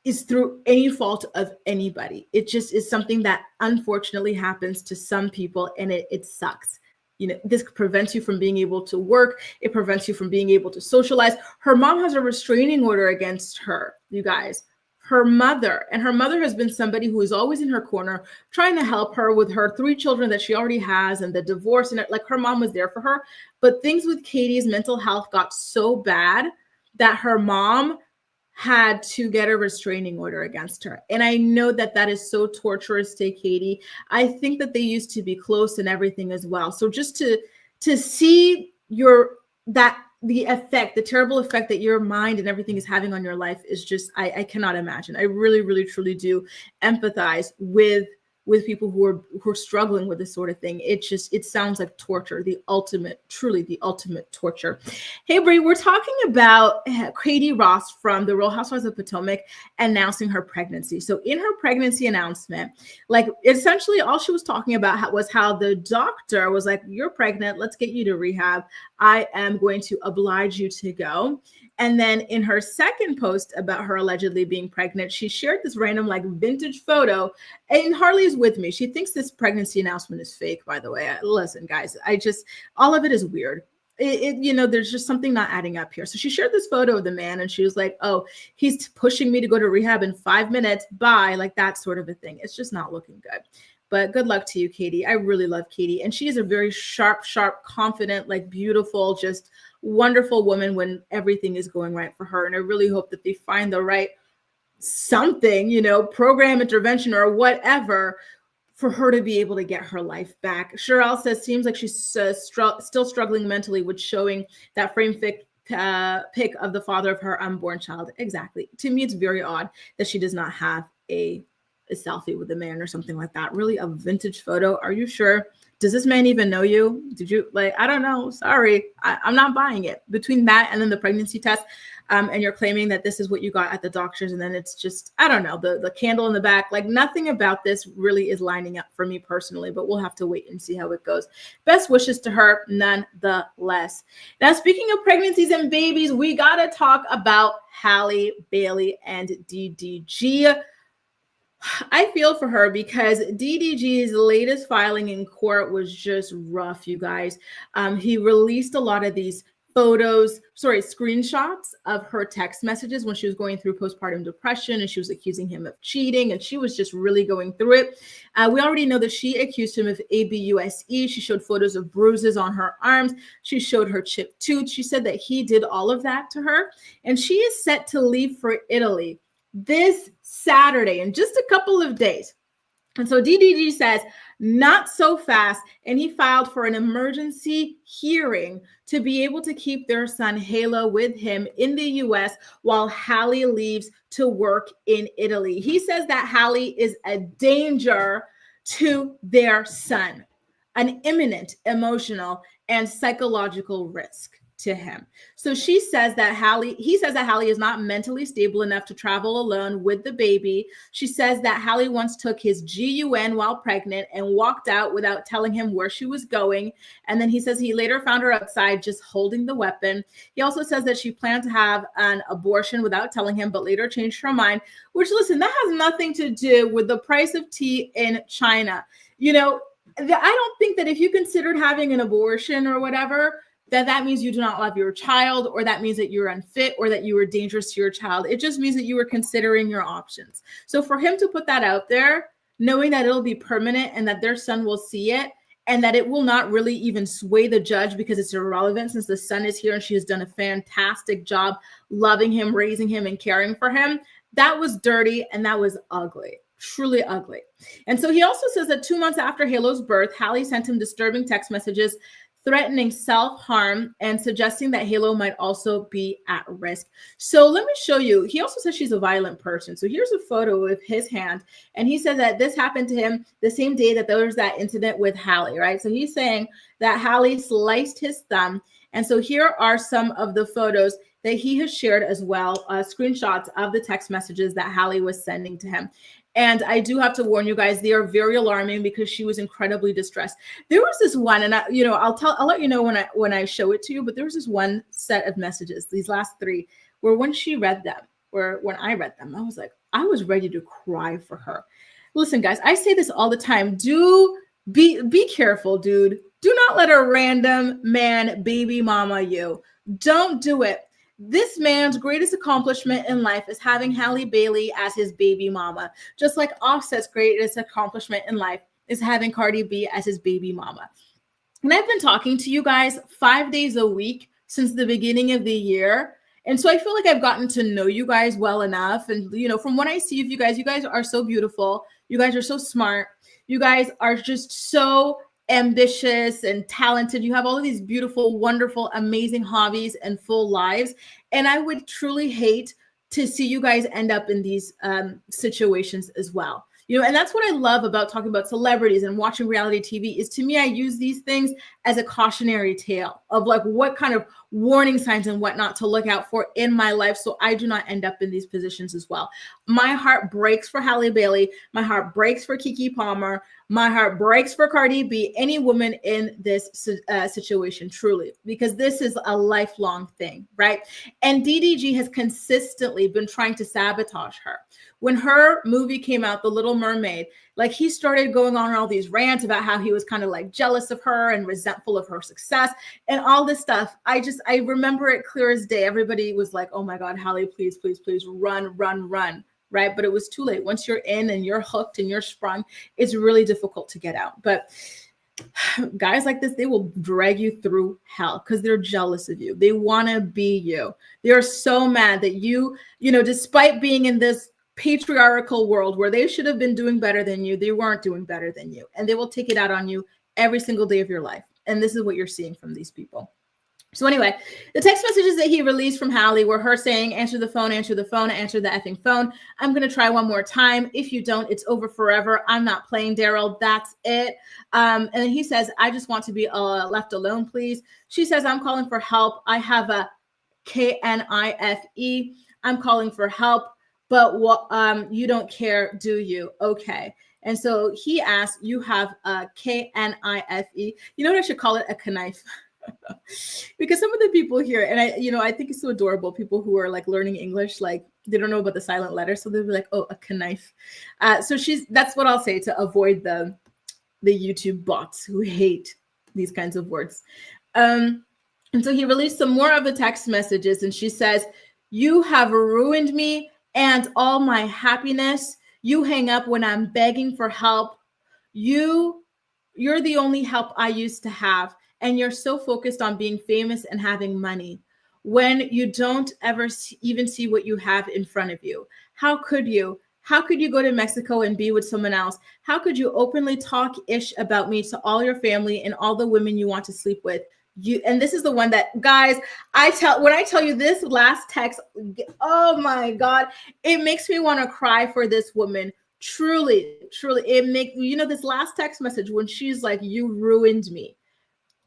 is through any fault of anybody. It just is something that unfortunately happens to some people, and it sucks. This prevents you from being able to work. It prevents you from being able to socialize. Her mom has a restraining order against her, you guys. Her mother has been somebody who is always in her corner, trying to help her with her 3 children that she already has and the divorce, and like her mom was there for her. But things with Katie's mental health got so bad that her mom had to get a restraining order against her. And I know that that is so torturous to Katie. I think that they used to be close and everything as well. So just to see the effect, the terrible effect that your mind and everything is having on your life is just, I cannot imagine. I really, really, truly do empathize with people who are struggling with this sort of thing. It sounds like torture, truly the ultimate torture. Hey, Brie, we're talking about Cate Rost from the Real Housewives of Potomac announcing her pregnancy. So in her pregnancy announcement, like essentially all she was talking about was how the doctor was like, you're pregnant, let's get you to rehab. I am going to oblige you to go. And then in her second post about her allegedly being pregnant, she shared this random like vintage photo. And Harley's with me. She thinks this pregnancy announcement is fake, by the way. Listen, guys, all of it is weird. There's just something not adding up here. So she shared this photo of the man and she was like, oh, he's pushing me to go to rehab in 5 minutes. Bye. Like that sort of a thing. It's just not looking good. But good luck to you, Cate. I really love Cate. And she is a very sharp, confident, like beautiful, just wonderful woman when everything is going right for her. And I really hope that they find the right something, program, intervention, or whatever for her to be able to get her life back. Sherelle says, seems like she's still struggling mentally with showing that frame pic of the father of her unborn child. Exactly. To me, it's very odd that she does not have a selfie with a man or something like that. Really, a vintage photo. Are you sure? Does this man even know you? Did you I don't know. Sorry. I'm not buying it. Between that and then the pregnancy test, and you're claiming that this is what you got at the doctor's, and then it's just, I don't know, the candle in the back, like nothing about this really is lining up for me personally, but we'll have to wait and see how it goes. Best wishes to her nonetheless. Now, speaking of pregnancies and babies, we got to talk about Halle Bailey and DDG. I feel for her because DDG's latest filing in court was just rough, you guys. He released a lot of these screenshots of her text messages when she was going through postpartum depression and she was accusing him of cheating and she was just really going through it. We already know that she accused him of ABUSE. She showed photos of bruises on her arms. She showed her chipped tooth. She said that he did all of that to her. And she is set to leave for Italy this Saturday in just a couple of days. And so DDG says, not so fast. And he filed for an emergency hearing to be able to keep their son Halo with him in the US while Halle leaves to work in Italy. He says that Halle is a danger to their son, an imminent emotional and psychological risk to him. So he says that Halle is not mentally stable enough to travel alone with the baby. She says that Halle once took his GUN while pregnant and walked out without telling him where she was going. And then he says he later found her outside just holding the weapon. He also says that she planned to have an abortion without telling him, but later changed her mind, which, listen, that has nothing to do with the price of tea in China. I don't think that if you considered having an abortion or whatever, that means you do not love your child, or that means that you're unfit, or that you were dangerous to your child. It just means that you were considering your options. So for him to put that out there, knowing that it'll be permanent and that their son will see it, and that it will not really even sway the judge because it's irrelevant since the son is here and she has done a fantastic job loving him, raising him, and caring for him, that was dirty and that was ugly. Truly ugly. And so he also says that 2 months after Halo's birth, Halle sent him disturbing text messages threatening self-harm and suggesting that Halo might also be at risk. So let me show you. He also says she's a violent person. So here's a photo of his hand. And he said that this happened to him the same day that there was that incident with Halle, right? So he's saying that Halle sliced his thumb. And so here are some of the photos that he has shared as well, screenshots of the text messages that Halle was sending to him. And I do have to warn you guys, they are very alarming because she was incredibly distressed. There was this one, and I'll let you know when I show it to you, but there was this one set of messages, these last 3, where when she read them, or when I read them, I was ready to cry for her. Listen, guys, I say this all the time. Be careful, dude. Do not let a random man baby mama you. Don't do it. This man's greatest accomplishment in life is having Halle Bailey as his baby mama, just like Offset's greatest accomplishment in life is having Cardi B as his baby mama. And I've been talking to you guys 5 days a week since the beginning of the year. And so I feel like I've gotten to know you guys well enough. And, from what I see of you guys are so beautiful. You guys are so smart. You guys are just so ambitious and talented. You have all of these beautiful, wonderful, amazing hobbies and full lives. And I would truly hate to see you guys end up in these situations as well. You know, and that's what I love about talking about celebrities and watching reality TV is, to me, I use these things as a cautionary tale of like what kind of warning signs and whatnot to look out for in my life, so I do not end up in these positions as well. My heart breaks for Halle Bailey. My heart breaks for Keke Palmer. My heart breaks for Cardi B, any woman in this situation, truly, because this is a lifelong thing, right? And DDG has consistently been trying to sabotage her. When her movie came out, The Little Mermaid, like he started going on all these rants about how he was kind of like jealous of her and resentful of her success and all this stuff. I remember it clear as day. Everybody was like, oh my God, Halle, please, please, please run, run, run. Right. But it was too late. Once you're in and you're hooked and you're sprung, it's really difficult to get out. But guys like this, they will drag you through hell because they're jealous of you. They want to be you. They are so mad that you know, despite being in this patriarchal world where they should have been doing better than you, they weren't doing better than you. And they will take it out on you every single day of your life. And this is what you're seeing from these people. So anyway, the text messages that he released from Halle were her saying, answer the phone, answer the phone, answer the effing phone. I'm going to try one more time. If you don't, it's over forever. I'm not playing, Daryl. That's it. And then he says, I just want to be left alone, please. She says, I'm calling for help. I have a KNIFE. I'm calling for help, but what, you don't care, do you? Okay. And so he asked, you have a KNIFE. You know what I should call it? A knife. Because some of the people here, and I think it's so adorable, people who are like learning English, like they don't know about the silent letter, so they'll be like, oh, a knife. So that's what I'll say to avoid the YouTube bots who hate these kinds of words. And so he released some more of the text messages, and she says, you have ruined me and all my happiness. You hang up when I'm begging for help. You're the only help I used to have. And you're so focused on being famous and having money when you don't ever even see what you have in front of you. How could you? How could you go to Mexico and be with someone else? How could you openly talk ish about me to all your family and all the women you want to sleep with? And this is the one that, guys, when I tell you this last text, oh my God, it makes me want to cry for this woman. Truly, truly, this last text message when she's like, you ruined me.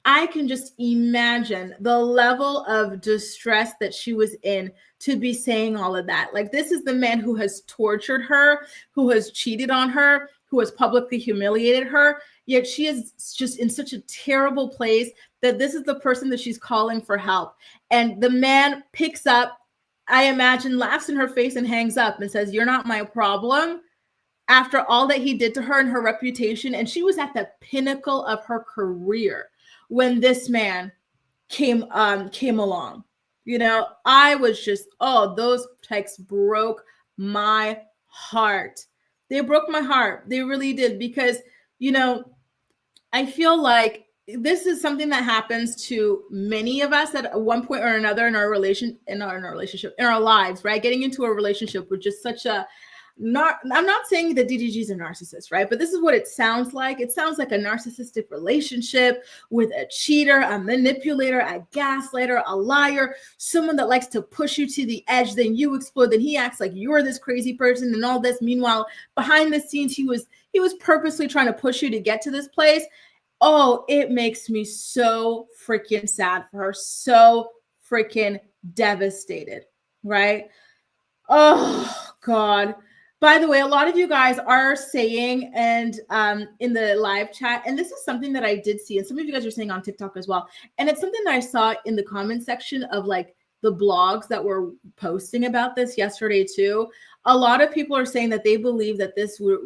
I can just imagine the level of distress that she was in to be saying all of that. Like, this is the man who has tortured her, who has cheated on her, who has publicly humiliated her. Yet she is just in such a terrible place that this is the person that she's calling for help. And the man picks up, I imagine, laughs in her face and hangs up and says, you're not my problem. After all that he did to her and her reputation. And she was at the pinnacle of her career when this man came along. I was just, those texts broke my heart. They broke my heart. They really did, because, I feel like this is something that happens to many of us at one point or another in our relationship, in our lives, right? Getting into a relationship with just such a, I'm not saying that DDG is a narcissist, right? But this is what it sounds like. It sounds like a narcissistic relationship with a cheater, a manipulator, a gaslighter, a liar, someone that likes to push you to the edge. Then you explode. Then he acts like you're this crazy person and all this. Meanwhile, behind the scenes, he was purposely trying to push you to get to this place. Oh, it makes me so freaking sad for her. So freaking devastated, right? Oh, God. By the way, a lot of you guys are saying, and in the live chat, and this is something that I did see, and some of you guys are saying on TikTok as well, and it's something that I saw in the comment section of like the blogs that were posting about this yesterday too. A lot of people are saying that they believe that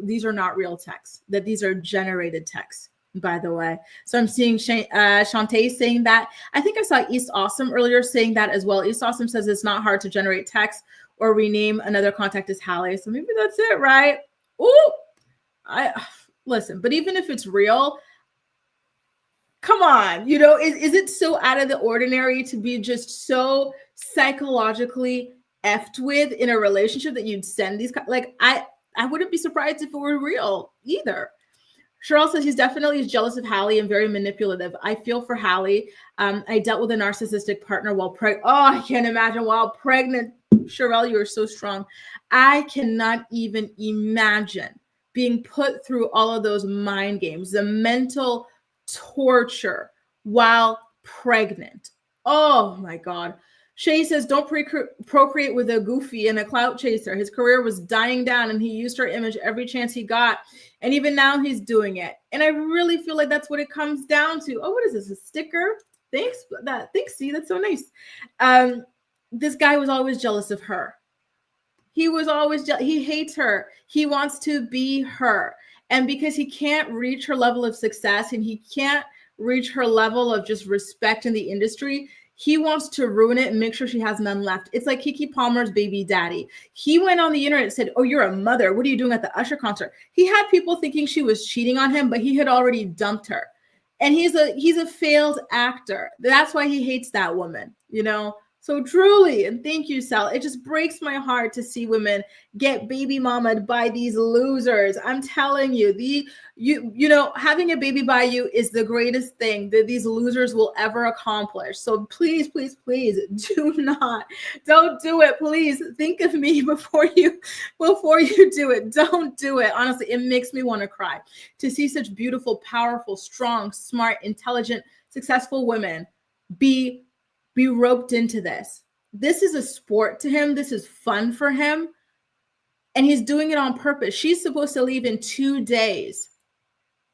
these are not real texts, that these are generated texts, by the way. So I'm seeing Shantae saying that. I think I saw East Awesome earlier saying that as well. East Awesome says it's not hard to generate text or rename another contact as Halle. So maybe that's it, right? Ooh, listen, but even if it's real, come on, is it so out of the ordinary to be just so psychologically effed with in a relationship that you'd send these, like, I wouldn't be surprised if it were real either. Cheryl says he's definitely jealous of Halle and very manipulative. I feel for Halle. I dealt with a narcissistic partner while pregnant. Oh, I can't imagine while pregnant. Cheryl, you are so strong. I cannot even imagine being put through all of those mind games, the mental torture while pregnant. Oh my God. Shay says, don't procreate with a goofy and a clout chaser. His career was dying down and he used her image every chance he got. And even now he's doing it. And I really feel like that's what it comes down to. Oh, what is this? A sticker? Thanks. See, that's so nice. This guy was always jealous of her. He was always he hates her. He wants to be her. And because he can't reach her level of success and he can't reach her level of just respect in the industry, he wants to ruin it and make sure she has none left. It's like Keke Palmer's baby daddy. He went on the internet and said, oh, you're a mother. What are you doing at the Usher concert? He had people thinking she was cheating on him, but he had already dumped her. And he's a failed actor. That's why he hates that woman, you know? So truly, and thank you, Sal. It just breaks my heart to see women get baby mamaed by these losers. I'm telling you, you know, having a baby by you is the greatest thing that these losers will ever accomplish. So please, please, please don't do it. Please think of me before you do it. Don't do it. Honestly, it makes me want to cry to see such beautiful, powerful, strong, smart, intelligent, successful women be roped into this. This is a sport to him. This is fun for him. And he's doing it on purpose. She's supposed to leave in 2 days.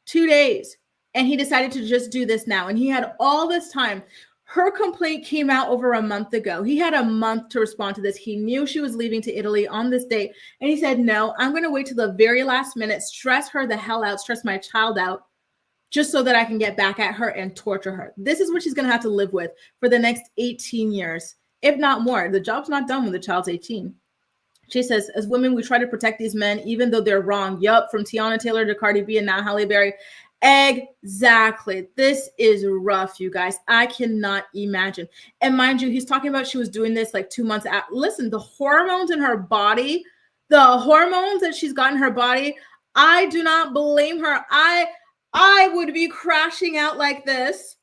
2 days. And he decided to just do this now. And he had all this time. Her complaint came out over a month ago. He had a month to respond to this. He knew she was leaving to Italy on this date. And he said, no, I'm going to wait till the very last minute, stress her the hell out, stress my child out, just so that I can get back at her and torture her. This is what she's going to have to live with for the next 18 years, if not more. The job's not done when the child's 18. She says, as women, we try to protect these men, even though they're wrong. Yup, from Tiana Taylor to Cardi B and now Halle Berry. Exactly. This is rough, you guys. I cannot imagine. And mind you, he's talking about she was doing this like 2 months out. Listen, the hormones in her body, the hormones that she's got in her body, I do not blame her. I would be crashing out like this.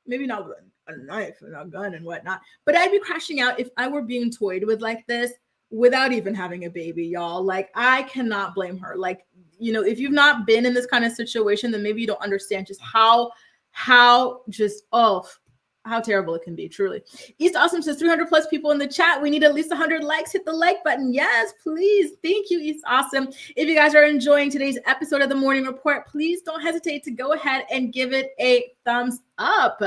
Maybe not with a knife and a gun and whatnot, but I'd be crashing out if I were being toyed with like this without even having a baby, y'all. Like, I cannot blame her. Like, you know, if you've not been in this kind of situation, then maybe you don't understand just how terrible it can be, truly. East Awesome says 300 plus people in the chat. We need at least 100 likes. Hit the like button. Yes, please. Thank you, East Awesome. If you guys are enjoying today's episode of the Morning Report, please don't hesitate to go ahead and give it a thumbs up.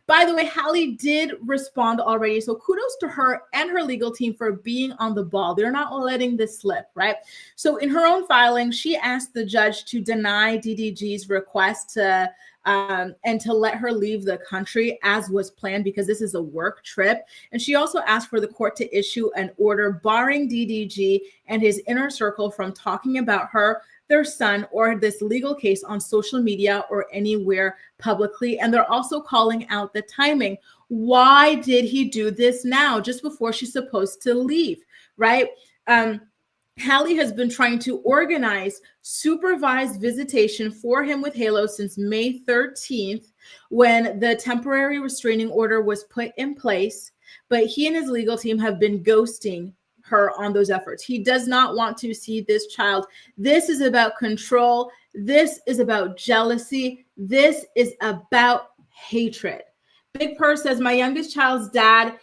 By the way, Halle did respond already. So kudos to her and her legal team for being on the ball. They're not letting this slip, right? So in her own filing, she asked the judge to deny DDG's request to and to let her leave the country as was planned because this is a work trip. And she also asked for the court to issue an order barring DDG and his inner circle from talking about her, their son, or this legal case on social media or anywhere publicly. And they're also calling out the timing. Why did he do this now, just before she's supposed to leave, right? Halle has been trying to organize supervised visitation for him with Halo since May 13th, when the temporary restraining order was put in place. But he and his legal team have been ghosting her on those efforts. He does not want to see this child. This is about control. This is about jealousy. This is about hatred. Big Purse says, my youngest child's dad.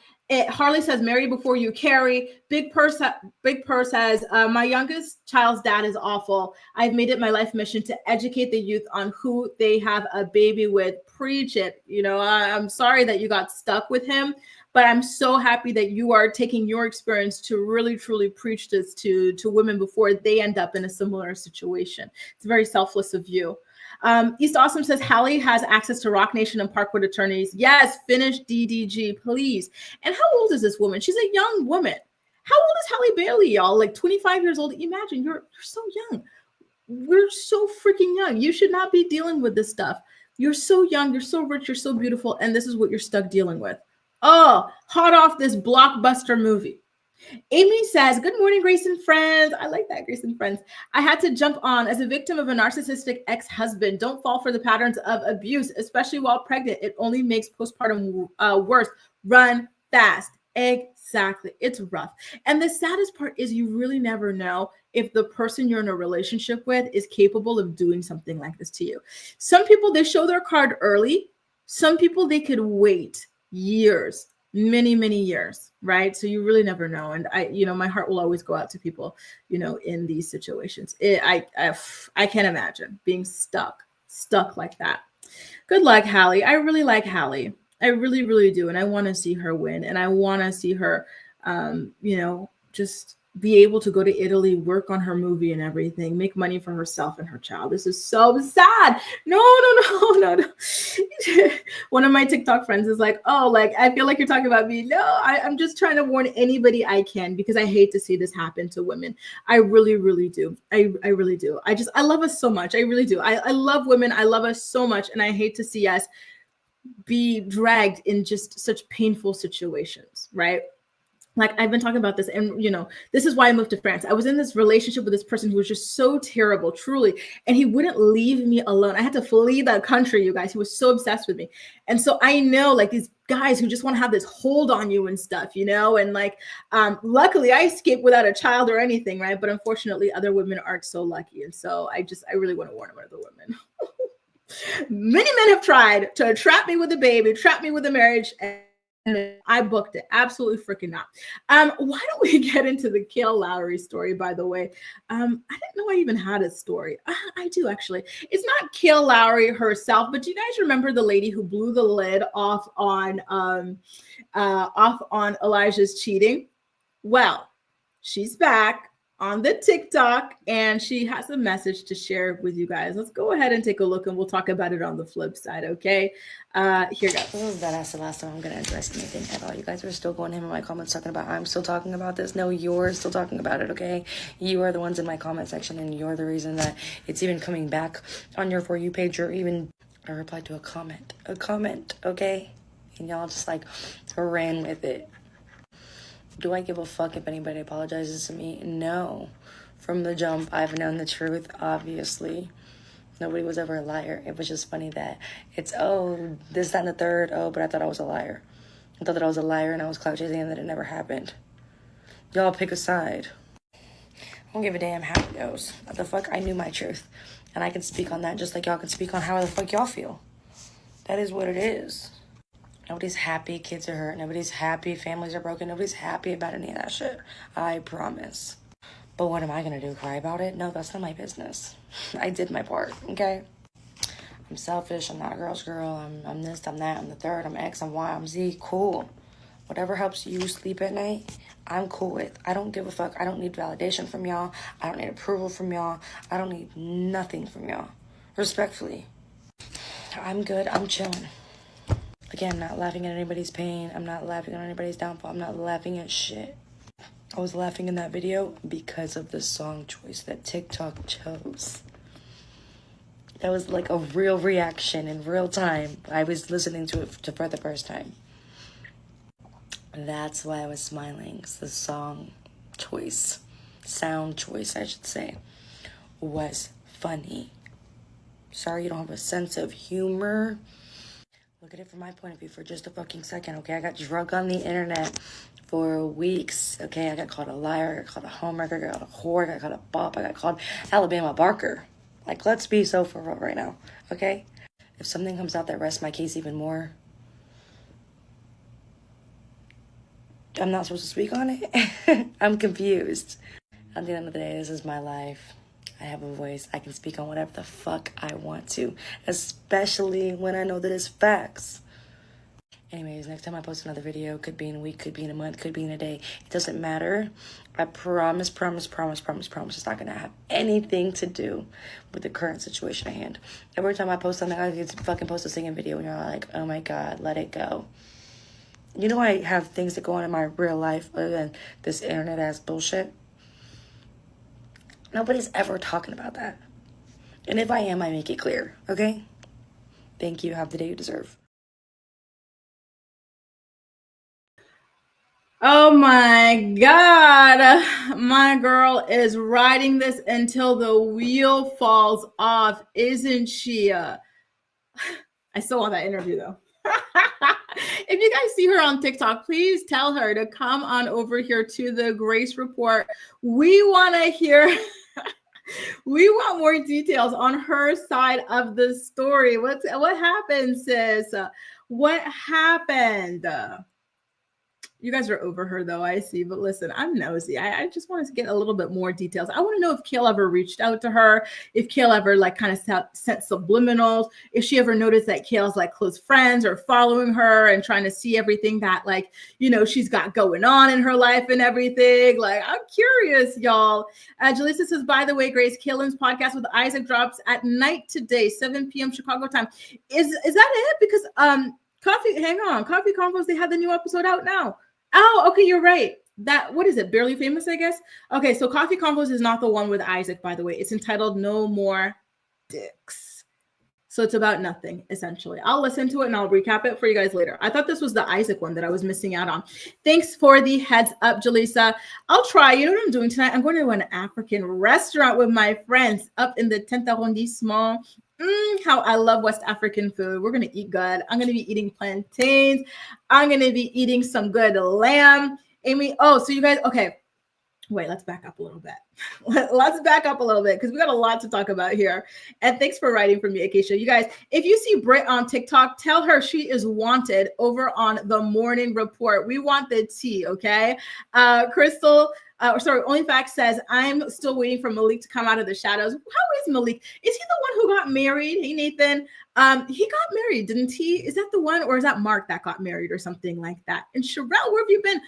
Harley says, marry before you carry. Big Purse says, my youngest child's dad is awful. I've made it my life mission to educate the youth on who they have a baby with. Preach it. You know, I'm sorry that you got stuck with him, but I'm so happy that you are taking your experience to really, truly preach this to women before they end up in a similar situation. It's very selfless of you. East Awesome says Halle has access to Rock Nation and Parkwood attorneys. Yes, finish DDG, please. And how old is this woman? She's a young woman. How old is Halle Bailey, y'all? Like 25 years old. Imagine, you're so young. We're so freaking young. You should not be dealing with this stuff. You're so young. You're so rich. You're so beautiful. And this is what you're stuck dealing with. Oh, hot off this blockbuster movie. Amy says, good morning, Grace and friends. I like that, Grace and friends. I had to jump on as a victim of a narcissistic ex-husband. Don't fall for the patterns of abuse, especially while pregnant. It only makes postpartum worse. Run fast. Exactly. It's rough. And the saddest part is you really never know if the person you're in a relationship with is capable of doing something like this to you. Some people, they show their card early. Some people, they could wait years, many, many years, right? So you really never know. And my heart will always go out to people, in these situations. I can't imagine being stuck like that. Good luck, Halle. I really like Halle. I really, really do. And I want to see her win. And I want to see her, just be able to go to Italy, work on her movie and everything, make money for herself and her child. This is so sad. No. One of my TikTok friends is like, oh, like, I feel like you're talking about me. No, I'm just trying to warn anybody I can, because I hate to see this happen to women. I really, really do. I really do. I love us so much. I really do. I love women. I love us so much. And I hate to see us be dragged in just such painful situations, right? Like, I've been talking about this, and this is why I moved to France. I was in this relationship with this person who was just so terrible, truly, and he wouldn't leave me alone. I had to flee the country, you guys. He was so obsessed with me. And so I know, like, these guys who just want to have this hold on you and stuff, and like, luckily I escaped without a child or anything, right? But unfortunately, other women aren't so lucky. And so I really want to warn other women. Many men have tried to trap me with a baby, trap me with a marriage, and I booked it. Absolutely freaking not. Why don't we get into the Kail Lowry story, by the way? I didn't know I even had a story. I do, actually. It's not Kail Lowry herself, but do you guys remember the lady who blew the lid off on Elijah's cheating? Well, she's back on the TikTok, and she has a message to share with you guys. Let's go ahead and take a look, and we'll talk about it on the flip side, okay? Here goes. This is badass the last time I'm going to address anything at all. You guys are still going in my comments talking about, I'm still talking about this. No, you're still talking about it, okay? You are the ones in my comment section, and you're the reason that it's even coming back on your For You page, or even I replied to a comment, okay? And y'all just like ran with it. Do I give a fuck if anybody apologizes to me? No. From the jump, I've known the truth, obviously. Nobody was ever a liar. It was just funny that it's, oh, this, that, and the third. Oh, but I thought I was a liar. I thought that I was a liar and I was clout chasing and that it never happened. Y'all pick a side. I don't give a damn how it goes. What the fuck? I knew my truth. And I can speak on that just like y'all can speak on how the fuck y'all feel. That is what it is. Nobody's happy kids are hurt. Nobody's happy families are broken. Nobody's happy about any of that shit. I promise. But what am I going to do? Cry about it? No, that's not my business. I did my part, okay? I'm selfish. I'm not a girl's girl. I'm this, I'm that, I'm the third, I'm X, I'm Y, I'm Z. Cool. Whatever helps you sleep at night, I'm cool with. I don't give a fuck. I don't need validation from y'all. I don't need approval from y'all. I don't need nothing from y'all. Respectfully. I'm good. I'm chilling. Again, I'm not laughing at anybody's pain. I'm not laughing at anybody's downfall. I'm not laughing at shit. I was laughing in that video because of the song choice that TikTok chose. That was like a real reaction in real time. I was listening to it for the first time. That's why I was smiling. It's the song choice, sound choice, I should say, was funny. Sorry you don't have a sense of humor. Look at it from my point of view for just a fucking second, okay? I got drug on the internet for weeks, okay? I got called a liar, I got called a homewrecker, I got called a whore, I got called a bop, I got called Alabama Barker. Like, let's be so for real right now, okay? If something comes out that rests my case even more, I'm not supposed to speak on it? I'm confused. At the end of the day, this is my life. I have a voice. I can speak on whatever the fuck I want to, especially when I know that it's facts. Anyways, next time I post another video, could be in a week, could be in a month, could be in a day. It doesn't matter. I promise, it's not going to have anything to do with the current situation at hand. Every time I post something, I get to fucking post a singing video and you're like, oh my God, let it go. You know I have things that go on in my real life other than this internet-ass bullshit? Nobody's ever talking about that. And if I am, I make it clear, okay? Thank you. Have the day you deserve. Oh my God. My girl is riding this until the wheel falls off, isn't she? I still want that interview though. If you guys see her on TikTok, please tell her to come on over here to the Grace Report. We want to hear, we want more details on her side of the story. What happened, sis? What happened? You guys are over her though, I see. But listen, I'm nosy. I just wanted to get a little bit more details. I want to know if Kail ever reached out to her, if Kail ever like kind of sent subliminals, if she ever noticed that Kail's like close friends or following her and trying to see everything that like, you know, she's got going on in her life and everything. Like, I'm curious, y'all. Jaleesa says, by the way, Grace, Catelynn's podcast with Isaac drops at night today, 7 p.m. Chicago time. Is that it? Because Coffee Convos, they had the new episode out now. Oh, okay, you're right. That, what is it? Barely Famous, I guess. Okay, so Coffee Convos is not the one with Isaac, by the way. It's entitled No More Dicks. So it's about nothing, essentially. I'll listen to it and I'll recap it for you guys later. I thought this was the Isaac one that I was missing out on. Thanks for the heads up, Jaleesa. I'll try. You know what I'm doing tonight? I'm going to an African restaurant with my friends up in the 10th arrondissement. How I love West African food. We're going to eat good. I'm going to be eating plantains. I'm going to be eating some good lamb. Amy, oh, so you guys, okay. Wait, let's back up a little bit. Let's back up a little bit because we got a lot to talk about here. And thanks for writing for me, Acacia. You guys, if you see Britt on TikTok, tell her she is wanted over on the Morning Report. We want the tea, okay? Crystal, Only Fact says, I'm still waiting for Malik to come out of the shadows. How is Malik? Is he the one who got married? Hey, Nathan. He got married, didn't he? Is that the one? Or is that Mark that got married or something like that? And Sherelle, where have you been?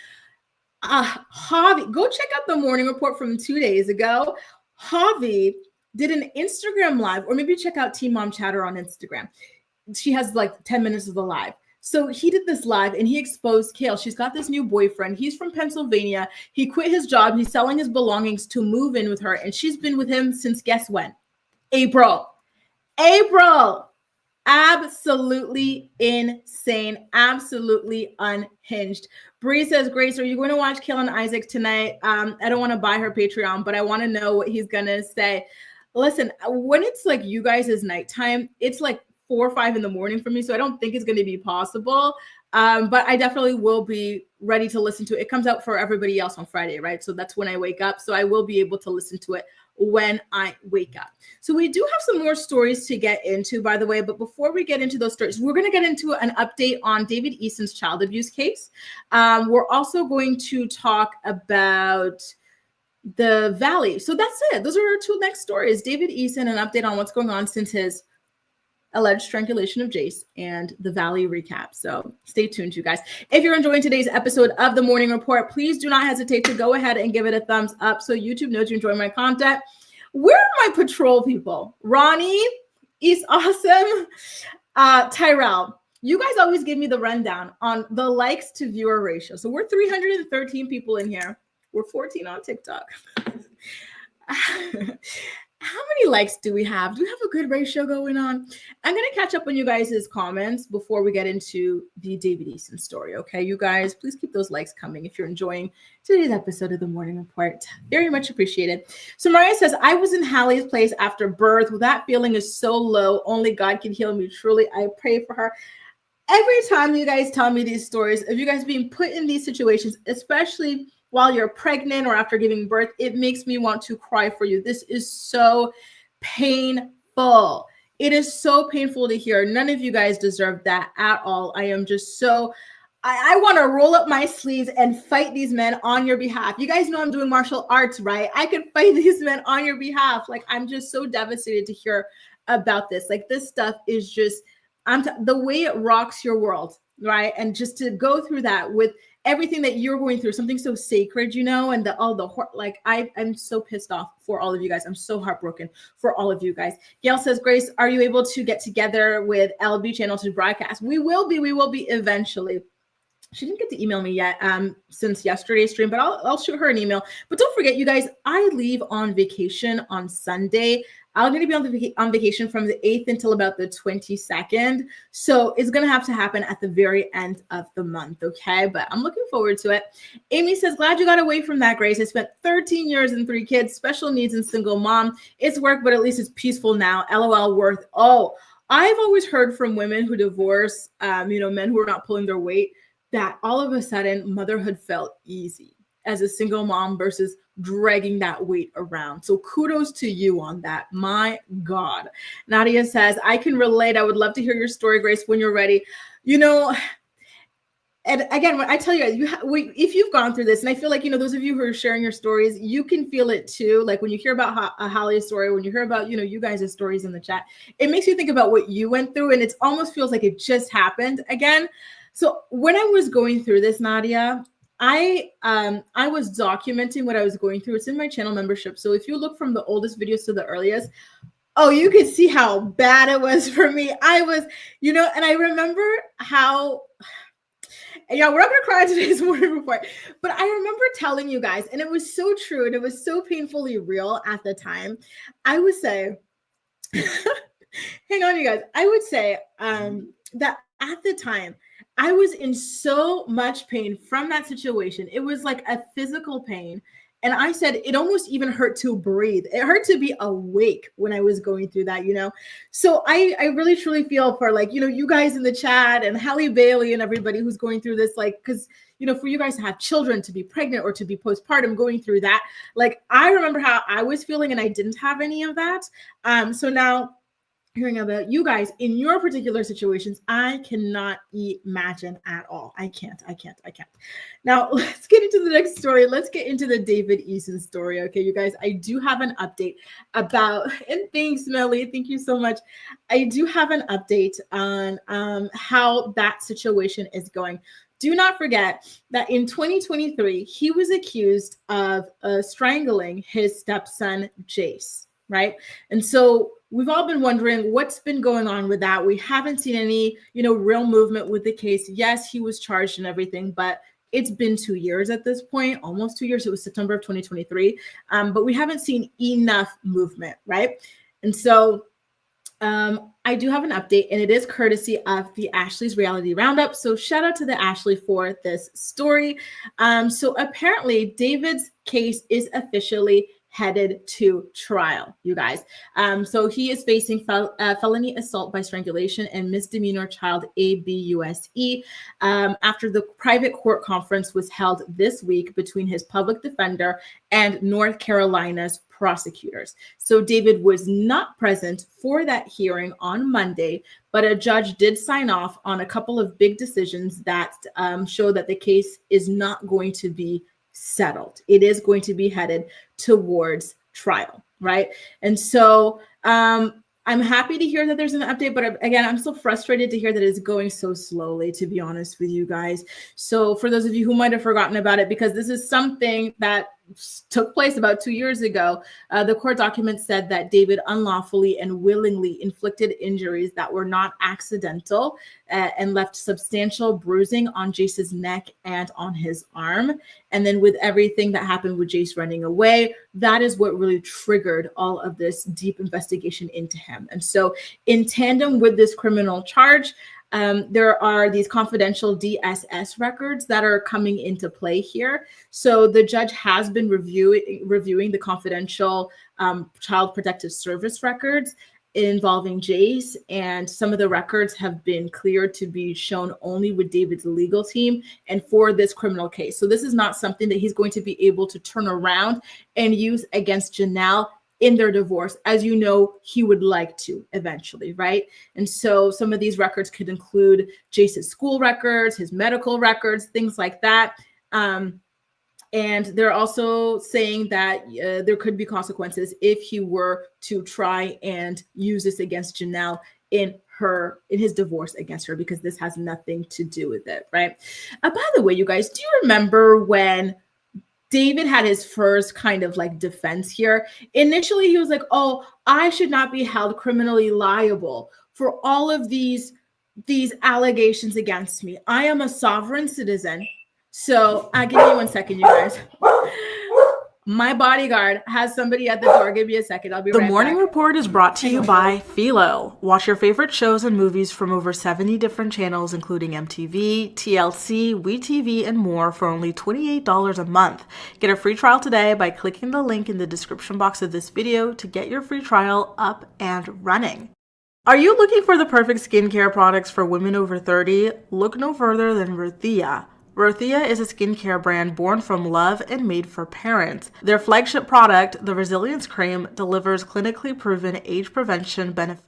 Javi, go check out the Morning Report from 2 days ago. Javi did an Instagram live, or maybe check out Team Mom Chatter on Instagram. She has like 10 minutes of the live. So he did this live and he exposed Kail. She's got this new boyfriend. He's from Pennsylvania. He quit his job. He's selling his belongings to move in with her. And she's been with him since guess when? April. Absolutely insane. Absolutely unhinged. Bree says, Grace, are you going to watch Kail and Isaac tonight? I don't want to buy her Patreon, but I want to know what he's going to say. Listen, when it's like you guys' nighttime, it's like 4 or 5 in the morning for me. So I don't think it's going to be possible. But I definitely will be ready to listen to it. It comes out for everybody else on Friday, right? So that's when I wake up. So I will be able to listen to it when I wake up. So we do have some more stories to get into, by the way, but before we get into those stories, we're going to get into an update on David Eason's child abuse case. We're also going to talk about the Valley. So that's it. Those are our 2 next stories. David Eason, an update on what's going on since his alleged strangulation of Jace, and the Valley recap. So stay tuned, you guys. If you're enjoying today's episode of the Morning Report, please do not hesitate to go ahead and give it a thumbs up so YouTube knows you enjoy my content. Where are my patrol people? Ronnie, East Awesome, Tyrell. You guys always give me the rundown on the likes to viewer ratio. So we're 313 people in here. We're 14 on TikTok. How many likes do we have? Do we have a good ratio going on? I'm going to catch up on you guys' comments before we get into the David Eason story, okay? You guys, please keep those likes coming if you're enjoying today's episode of the Morning Report. Very much appreciated. So Mariah says, I was in Halle's place after birth. That feeling is so low. Only God can heal me. Truly, I pray for her. Every time you guys tell me these stories of you guys being put in these situations, especially while you're pregnant or after giving birth, it makes me want to cry for you. This is so painful. It is so painful to hear. None of you guys deserve that at all. I am just so, I want to roll up my sleeves and fight these men on your behalf. You guys know I'm doing martial arts, right? I could fight these men on your behalf. Like, I'm just so devastated to hear about this. Like, this stuff is just, the way it rocks your world, right? And just to go through that with everything that you're going through, something so sacred, you know, and I'm so pissed off for all of you guys. I'm so heartbroken for all of you guys. Gail says, Grace, are you able to get together with LB channel to broadcast? We will be eventually. She didn't get to email me yet since yesterday's stream, but I'll shoot her an email. But don't forget, you guys, I leave on vacation on Sunday. I'm going to be on vacation from the 8th until about the 22nd. So it's going to have to happen at the very end of the month, okay? But I'm looking forward to it. Amy says, glad you got away from that, Grace. I spent 13 years and 3 kids, special needs and single mom. It's work, but at least it's peaceful now. LOL worth. Oh, I've always heard from women who divorce, men who are not pulling their weight, that all of a sudden motherhood felt easy as a single mom versus dragging that weight around. So kudos to you on that. My God. Nadia says, I can relate. I would love to hear your story, Grace, when you're ready. And again, when I tell you, if you've gone through this, and I feel like, those of you who are sharing your stories, you can feel it too. Like when you hear about a Halle story, when you hear about, you guys' stories in the chat, it makes you think about what you went through, and it almost feels like it just happened again. So when I was going through this, Nadia, I was documenting what I was going through. It's in my channel membership. So if you look from the oldest videos to the earliest, you can see how bad it was for me. I was, and I remember how, we're not going to cry today's morning report, but I remember telling you guys, and it was so true, and it was so painfully real at the time. I would say, hang on, you guys. I would say that at the time, I was in so much pain from that situation. It was like a physical pain. And I said, it almost even hurt to breathe. It hurt to be awake when I was going through that, So I really, truly feel for you guys in the chat and Halle Bailey and everybody who's going through this, because, for you guys to have children, to be pregnant or to be postpartum going through that, I remember how I was feeling and I didn't have any of that. So now, hearing about you guys in your particular situations, I cannot imagine at all. I can't. Now, let's get into the next story. Let's get into the David Eason story. Okay, you guys, I do have an update about, and thanks, Melly. Thank you so much. I do have an update on how that situation is going. Do not forget that in 2023, he was accused of strangling his stepson, Jace, right? And so we've all been wondering what's been going on with that. We haven't seen any, real movement with the case. Yes, he was charged and everything, but it's been 2 years at this point, almost 2 years. It was September of 2023. But we haven't seen enough movement, right? And so I do have an update, and it is courtesy of the Ashley's Reality Roundup. So shout out to the Ashley for this story. So apparently David's case is officially headed to trial, you guys. So he is facing felony assault by strangulation and misdemeanor child abuse after the private court conference was held this week between his public defender and North Carolina's prosecutors. So David was not present for that hearing on Monday, but a judge did sign off on a couple of big decisions that show that the case is not going to be settled. It is going to be headed towards trial, right? And so I'm happy to hear that there's an update, but again, I'm so frustrated to hear that it's going so slowly, to be honest with you guys. So for those of you who might have forgotten about it, because this is something that took place about 2 years ago, the court document said that David unlawfully and willingly inflicted injuries that were not accidental and left substantial bruising on Jace's neck and on his arm. And then with everything that happened with Jace running away, that is what really triggered all of this deep investigation into him. And so in tandem with this criminal charge, there are these confidential DSS records that are coming into play here. So the judge has been reviewing the confidential child protective service records involving Jace, and some of the records have been cleared to be shown only with David's legal team and for this criminal case. So this is not something that he's going to be able to turn around and use against Janelle in their divorce, as you know, he would like to eventually, right? And so some of these records could include Jace's school records, his medical records, things like that. And they're also saying that there could be consequences if he were to try and use this against Janelle in his divorce against her, because this has nothing to do with it, right? By the way, you guys, do you remember when David had his first kind of like defense here? Initially, he was like, oh, I should not be held criminally liable for all of these these allegations against me. I am a sovereign citizen. So give me 1 second, you guys. My bodyguard has somebody at the door. Give me a second. I'll be right back. The Morning Report is brought to you by Philo. Watch your favorite shows and movies from over 70 different channels, including MTV, TLC, WeTV, and more for only $28 a month. Get a free trial today by clicking the link in the description box of this video to get your free trial up and running. Are you looking for the perfect skincare products for women over 30? Look no further than Rothia. Rothia is a skincare brand born from love and made for parents. Their flagship product, the Resilience Cream, delivers clinically proven age prevention benefits.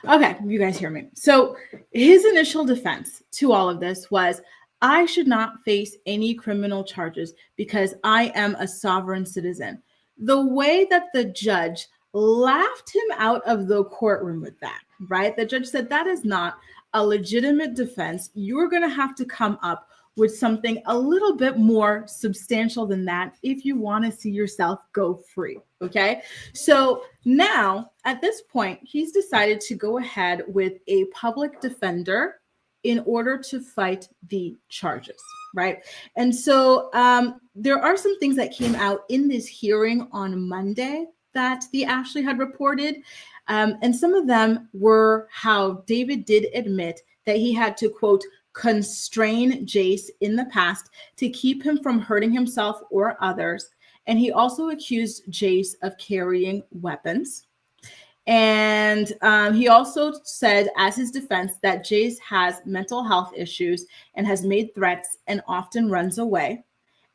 Okay, you guys hear me. So his initial defense to all of this was, I should not face any criminal charges because I am a sovereign citizen. The way that the judge laughed him out of the courtroom with that, right? The judge said that is not a legitimate defense. You're going to have to come up with something a little bit more substantial than that if you want to see yourself go free, okay? So now, at this point, he's decided to go ahead with a public defender in order to fight the charges, right? And so there are some things that came out in this hearing on Monday that the Ashley had reported. And some of them were how David did admit that he had to, quote, constrain Jace in the past to keep him from hurting himself or others. And he also accused Jace of carrying weapons. And he also said, as his defense, that Jace has mental health issues and has made threats and often runs away.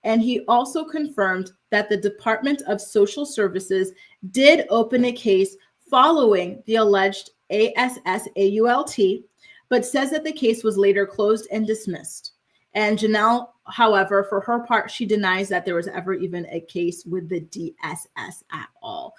And he also confirmed that the Department of Social Services did open a case following the alleged ASSAULT, but says that the case was later closed and dismissed. And Janelle, however, for her part, she denies that there was ever even a case with the DSS at all.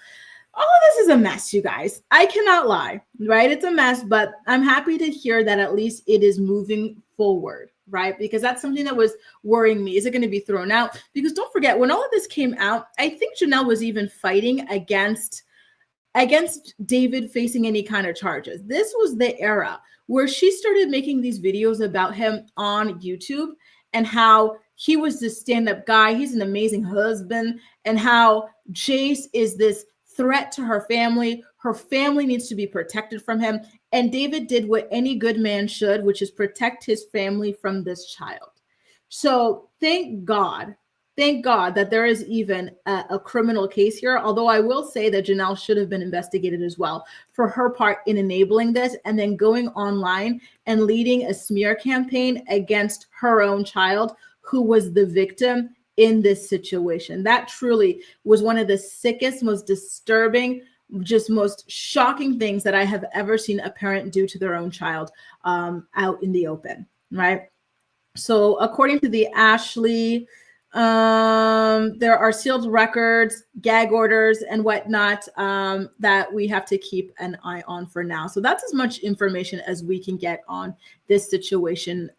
All of this is a mess, you guys. I cannot lie, right? It's a mess, but I'm happy to hear that at least it is moving forward, right? Because that's something that was worrying me. Is it going to be thrown out? Because don't forget, when all of this came out, I think Janelle was even fighting against David facing any kind of charges. This was the era where she started making these videos about him on YouTube and how he was this stand-up guy. He's an amazing husband, and how Jace is this threat to her family. Her family needs to be protected from him. And David did what any good man should, which is protect his family from this child. So thank God that there is even a criminal case here. Although I will say that Janelle should have been investigated as well for her part in enabling this and then going online and leading a smear campaign against her own child, who was the victim in this situation. That truly was one of the sickest, most disturbing, just most shocking things that I have ever seen a parent do to their own child out in the open, right? So according to the Ashley, there are sealed records, gag orders, and whatnot that we have to keep an eye on for now. So that's as much information as we can get on this situation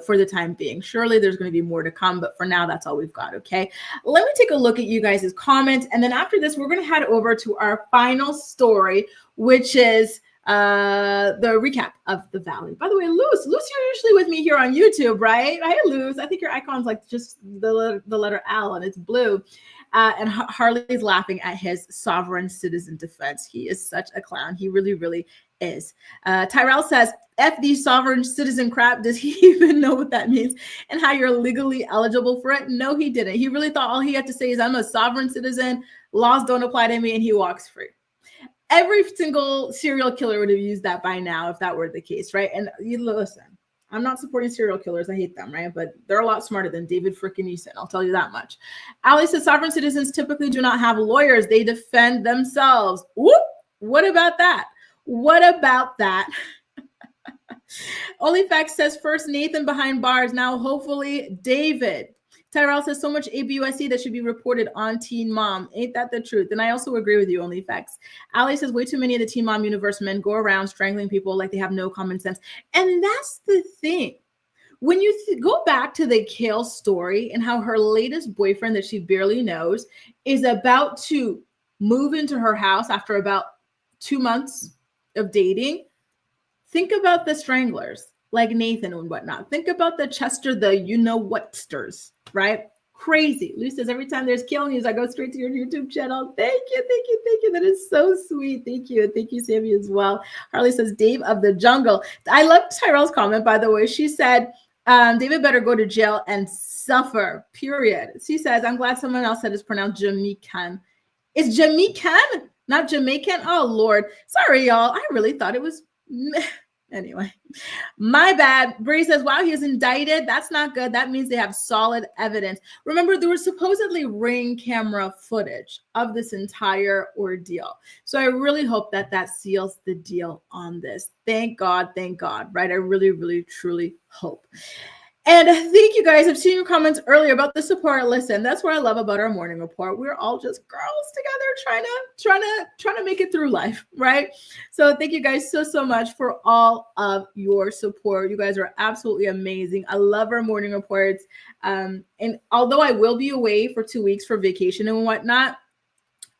for the time being. Surely there's going to be more to come, but for now, that's all we've got, okay? Let me take a look at you guys' comments, and then after this, we're going to head over to our final story, which is the recap of the Valley. By the way, Luz, you're usually with me here on YouTube, right? Hey, Luz, I think your icon's like just the letter L and it's blue. And Harley's laughing at his sovereign citizen defense. He is such a clown. He really, really is. Tyrell says, F the sovereign citizen crap. Does he even know what that means and how you're legally eligible for it? No, he didn't. He really thought all he had to say is, I'm a sovereign citizen. Laws don't apply to me, and he walks free. Every single serial killer would have used that by now if that were the case, right? And you listen, I'm not supporting serial killers. I hate them, right? But they're a lot smarter than David frickin' Eason. I'll tell you that much. Ali says sovereign citizens typically do not have lawyers. They defend themselves. Whoop! What about that? What about that? OnlyFacts says first Nathan behind bars. Now hopefully David. Tyrell says so much ABUSC that should be reported on Teen Mom. Ain't that the truth? And I also agree with you, OnlyFacts. Ali says way too many of the Teen Mom universe men go around strangling people like they have no common sense. And that's the thing. when you go back to the Kail story and how her latest boyfriend that she barely knows is about to move into her house after about 2 months of dating, think about the stranglers like Nathan and whatnot. Think about the Chester, the you-know-whatsters, right? Crazy. Lou says, every time there's Kail news, I go straight to your YouTube channel. Thank you, thank you, thank you. That is so sweet. Thank you. Thank you, Sammy, as well. Harley says, Dave of the jungle. I love Tyrell's comment, by the way. She said, David better go to jail and suffer, period. She says, I'm glad someone else said it's pronounced Jamaican. It's Jamaican, not Jamaican? Oh, Lord. Sorry, y'all. I really thought it was... Anyway, my bad. Bree says, wow, he is indicted. That's not good. That means they have solid evidence. Remember, there was supposedly ring camera footage of this entire ordeal. So I really hope that that seals the deal on this. Thank God, right? I really, really, truly hope. And thank you guys. I've seen your comments earlier about the support. Listen, that's what I love about our morning report. We're all just girls together trying to make it through life, right? So thank you guys so much for all of your support. You guys are absolutely amazing. I love our morning reports. And although I will be away for 2 weeks for vacation and whatnot,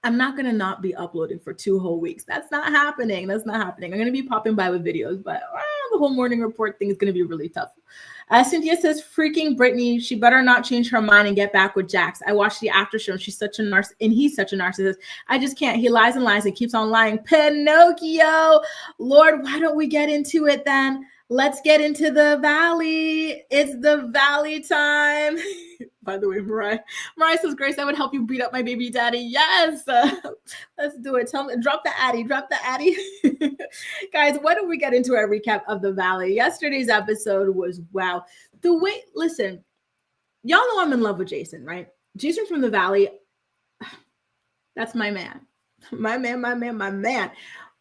I'm not going to not be uploading for 2 whole weeks. That's not happening. I'm going to be popping by with videos, but the whole morning report thing is going to be really tough. Cynthia says, freaking Brittany, she better not change her mind and get back with Jax. I watched the after show and she's such a narcissist, and he's such a narcissist. I just can't. He lies and lies and keeps on lying. Pinocchio. Lord, why don't we get into it then? Let's get into the valley. It's the valley time. By the way, Mariah says, Grace, I would help you beat up my baby daddy. Yes. Let's do it. Tell me, drop the addy. Guys, why don't we get into a recap of the valley? Yesterday's episode was wow. Listen, y'all know I'm in love with Jason, right? Jason from the valley. That's my man. My man.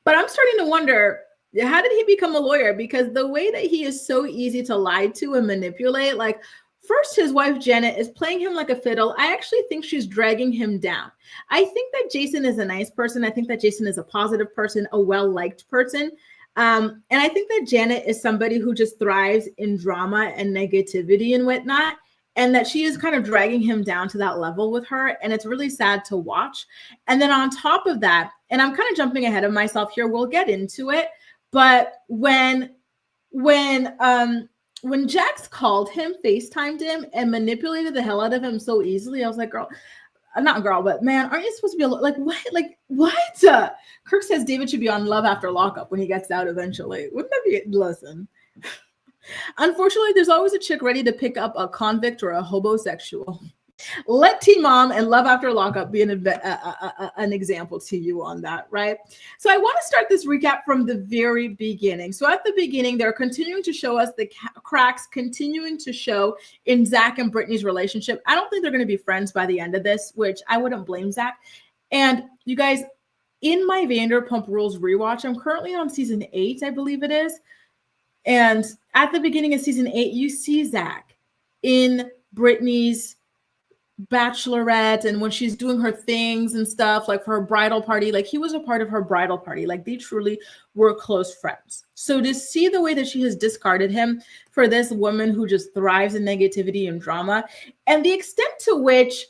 But I'm starting to wonder, how did he become a lawyer? Because the way that he is so easy to lie to and manipulate, like, first, his wife, Janet, is playing him like a fiddle. I actually think she's dragging him down. I think that Jason is a nice person. I think that Jason is a positive person, a well-liked person. And I think that Janet is somebody who just thrives in drama and negativity and whatnot, and that she is kind of dragging him down to that level with her. And it's really sad to watch. And then on top of that, and I'm kind of jumping ahead of myself here, we'll get into it. But when Jax called him, FaceTimed him, and manipulated the hell out of him so easily, I was like, girl, not girl, but man, aren't you supposed to be like, what? Like, what? Kirk says David should be on Love After Lockup when he gets out eventually. Wouldn't that be, listen. Unfortunately, there's always a chick ready to pick up a convict or a homosexual. Let Teen Mom and Love After Lockup be an example to you on that, right? So I want to start this recap from the very beginning. So at the beginning, they're continuing to show us the cracks continuing to show in Zach and Brittany's relationship. I don't think they're going to be friends by the end of this, which I wouldn't blame Zach. And you guys, in my Vanderpump Rules rewatch, I'm currently on season 8, I believe it is. And at the beginning of season 8, you see Zach in Brittany's bachelorette, and when she's doing her things and stuff, like for her bridal party, like he was a part of her bridal party, like they truly were close friends. So to see the way that she has discarded him for this woman who just thrives in negativity and drama, and the extent to which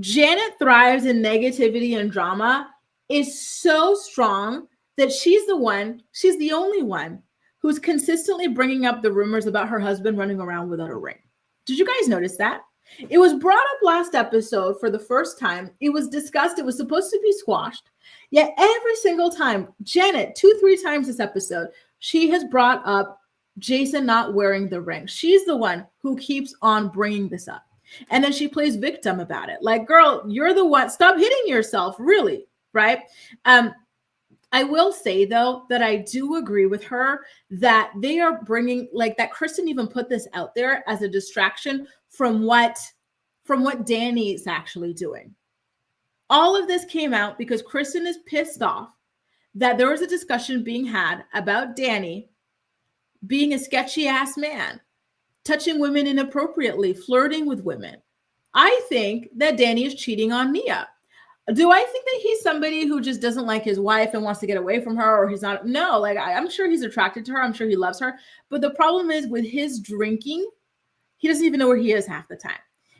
Janet thrives in negativity and drama is so strong that she's the only one who's consistently bringing up the rumors about her husband running around without a ring. Did you guys notice that? It was brought up last episode for the first time. It was discussed. It was supposed to be squashed. Yet every single time, Janet, 2-3 times this episode, she has brought up Jason not wearing the ring. She's the one who keeps on bringing this up. And then she plays victim about it. Like, girl, you're the one. Stop hitting yourself, really, right? I will say, though, that I do agree with her that they are bringing, like, that Kristen even put this out there as a distraction from what Danny is actually doing. All of this came out because Kristen is pissed off that there was a discussion being had about Danny being a sketchy ass man, touching women inappropriately, flirting with women. I think that Danny is cheating on Mia. Do I think that he's somebody who just doesn't like his wife and wants to get away from her, or he's not? No, like I'm sure he's attracted to her. I'm sure he loves her. But the problem is with his drinking he doesn't even know where he is half the time.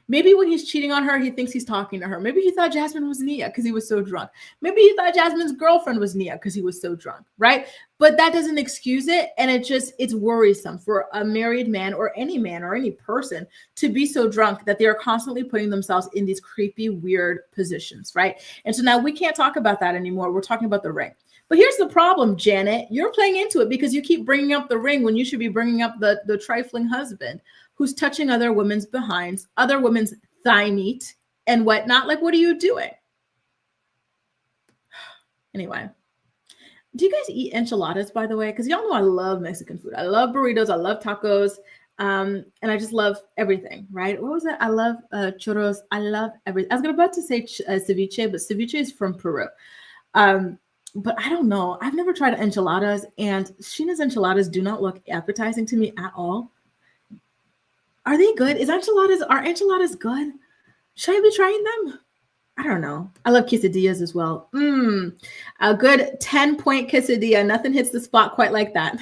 Maybe when he's cheating on her, he thinks he's talking to her. Maybe he thought Jasmine was Nia because he was so drunk. Maybe he thought Jasmine's girlfriend was Nia because he was so drunk, right? But that doesn't excuse it. And it's worrisome for a married man or any person to be so drunk that they are constantly putting themselves in these creepy, weird positions, right? And so now we can't talk about that anymore. We're talking about the ring. But here's the problem, Janet. You're playing into it because you keep bringing up the ring when you should be bringing up the trifling husband who's touching other women's behinds, other women's thigh meat and whatnot. Like, what are you doing? Anyway, do you guys eat enchiladas, by the way? Because y'all know I love Mexican food. I love burritos. I love tacos. And I just love everything, right? What was it? I love churros. I love everything. I was about to say ceviche, but ceviche is from Peru. But I don't know. I've never tried enchiladas, and Sheena's enchiladas do not look appetizing to me at all. Are they good? Are enchiladas good? Should I be trying them? I don't know. I love quesadillas as well. A good 10-point quesadilla. Nothing hits the spot quite like that.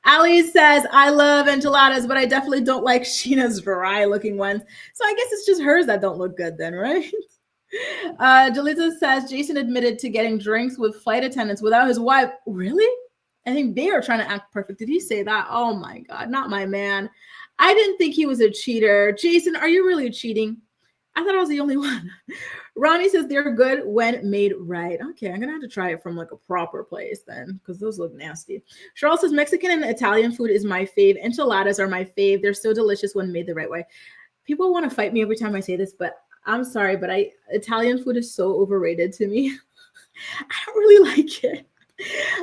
Ali says, I love enchiladas, but I definitely don't like Sheena's dry looking ones. So I guess it's just hers that don't look good then, right? Jalisa says, Jason admitted to getting drinks with flight attendants without his wife. Really? I think they are trying to act perfect. Did he say that? Oh my God, not my man. I didn't think he was a cheater. Jason, are you really cheating? I thought I was the only one. Ronnie says they're good when made right. Okay, I'm going to have to try it from like a proper place then because those look nasty. Cheryl says Mexican and Italian food is my fave. Enchiladas are my fave. They're so delicious when made the right way. People want to fight me every time I say this, but I'm sorry, but Italian food is so overrated to me. I don't really like it.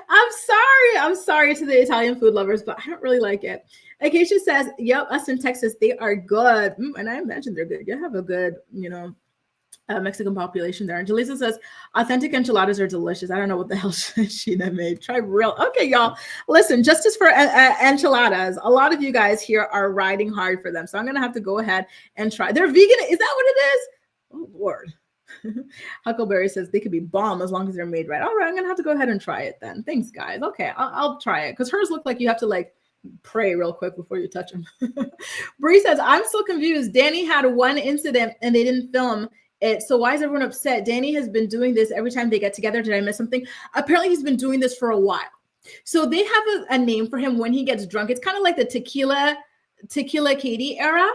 I'm sorry to the Italian food lovers, but I don't really like it. Acacia says, yep, us in Texas, they are good. And I imagine they're good. You have a good, Mexican population there. And Jalisa says, authentic enchiladas are delicious. I don't know what the hell Sheena made. Try real. Okay, y'all. Listen, justice for enchiladas. A lot of you guys here are riding hard for them. So I'm going to have to go ahead and try. They're vegan. Is that what it is? Oh, Lord. Huckleberry says they could be bomb as long as they're made right. All right, I'm going to have to go ahead and try it then. Thanks, guys. Okay, I'll try it because hers look like you have to like pray real quick before you touch them. Bree says, I'm so confused. Danny had one incident and they didn't film it. So why is everyone upset? Danny has been doing this every time they get together. Did I miss something? Apparently he's been doing this for a while. So they have a name for him when he gets drunk. It's kind of like the tequila Cate era.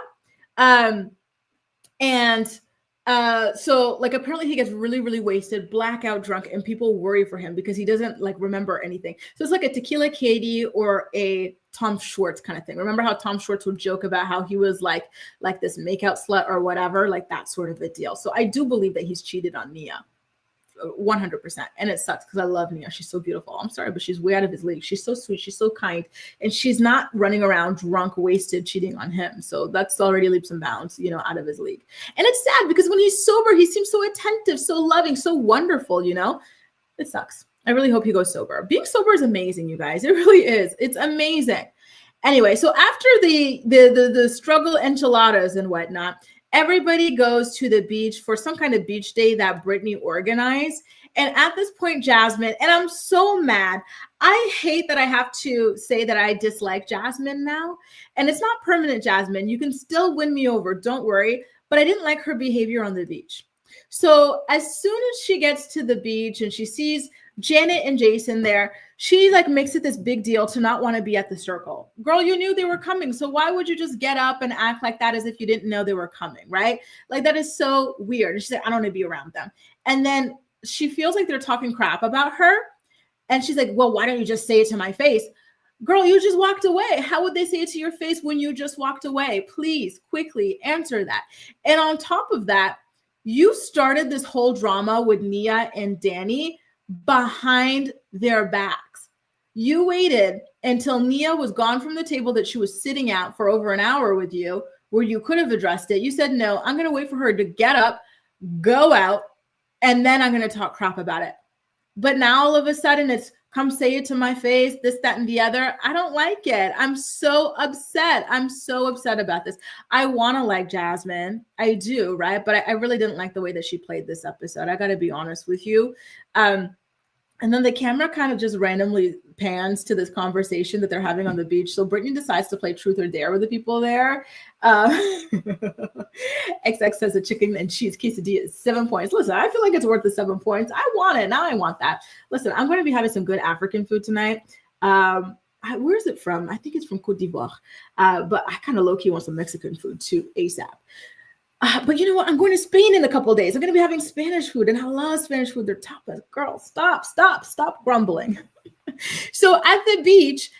So like apparently he gets really, really wasted, blackout drunk, and people worry for him because he doesn't like remember anything. So it's like a tequila Cate or a Tom Schwartz kind of thing. Remember how Tom Schwartz would joke about how he was like this makeout slut or whatever, like that sort of a deal. So I do believe that he's cheated on Nia 100%. And it sucks because I love Nia. She's so beautiful. I'm sorry, but she's way out of his league. She's so sweet. She's so kind. And she's not running around drunk, wasted, cheating on him. So that's already leaps and bounds, out of his league. And it's sad because when he's sober, he seems so attentive, so loving, so wonderful, It sucks. I really hope he goes sober. Being sober is amazing, you guys. It really is. It's amazing. Anyway, so after the struggle enchiladas and whatnot, everybody goes to the beach for some kind of beach day that Brittany organized. And at this point, Jasmine, and I'm so mad. I hate that I have to say that I dislike Jasmine now. And it's not permanent, Jasmine. You can still win me over. Don't worry. But I didn't like her behavior on the beach. So as soon as she gets to the beach and she sees Janet and Jason there, she like makes it this big deal to not want to be at the circle. Girl, you knew they were coming. So why would you just get up and act like that as if you didn't know they were coming, right? Like that is so weird. And she said, I don't want to be around them. And then she feels like they're talking crap about her. And she's like, well, why don't you just say it to my face? Girl, you just walked away. How would they say it to your face when you just walked away? Please quickly answer that. And on top of that, you started this whole drama with Nia and Danny behind their backs. You waited until Nia was gone from the table that she was sitting at for over an hour with you, where you could have addressed it. You said, no, I'm going to wait for her to get up, go out, and then I'm going to talk crap about it. But now all of a sudden it's come say it to my face, this, that, and the other. I don't like it. I'm so upset. I'm so upset about this. I want to like Jasmine. I do, right? But I really didn't like the way that she played this episode. I got to be honest with you. And then the camera kind of just randomly pans to this conversation that they're having on the beach. So Brittany decides to play truth or dare with the people there. XX says the chicken and cheese quesadilla is 7 points. Listen, I feel like it's worth the 7 points. I want it. Now I want that. Listen, I'm going to be having some good African food tonight. Where is it from? I think it's from Côte d'Ivoire. But I kind of low-key want some Mexican food too, ASAP. But you know what? I'm going to Spain in a couple of days. I'm going to be having Spanish food, and I love Spanish food. They're tapas. Girl, stop grumbling. So at the beach,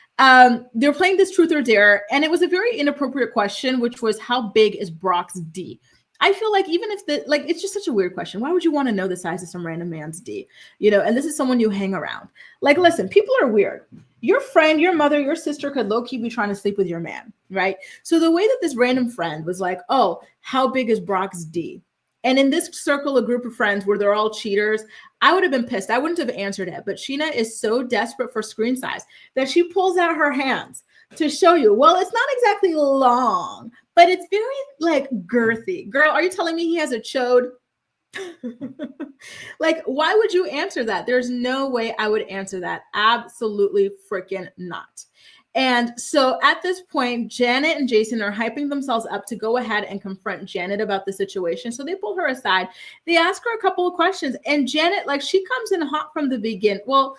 they're playing this truth or dare, and it was a very inappropriate question, which was, how big is Brock's D? I feel like even if it's just such a weird question. Why would you want to know the size of some random man's D? And this is someone you hang around. Like, listen, people are weird. Your friend, your mother, your sister could low-key be trying to sleep with your man, right? So the way that this random friend was like, oh, how big is Brock's D? And in this circle, a group of friends where they're all cheaters, I would have been pissed. I wouldn't have answered it. But Sheena is so desperate for screen size that she pulls out her hands to show you. Well, it's not exactly long, but it's very girthy. Girl, are you telling me he has a chode? Why would you answer that? There's no way I would answer that. Absolutely freaking not. And so at this point, Janet and Jason are hyping themselves up to go ahead and confront Janet about the situation. So they pull her aside. They ask her a couple of questions. And Janet, she comes in hot from the beginning. Well,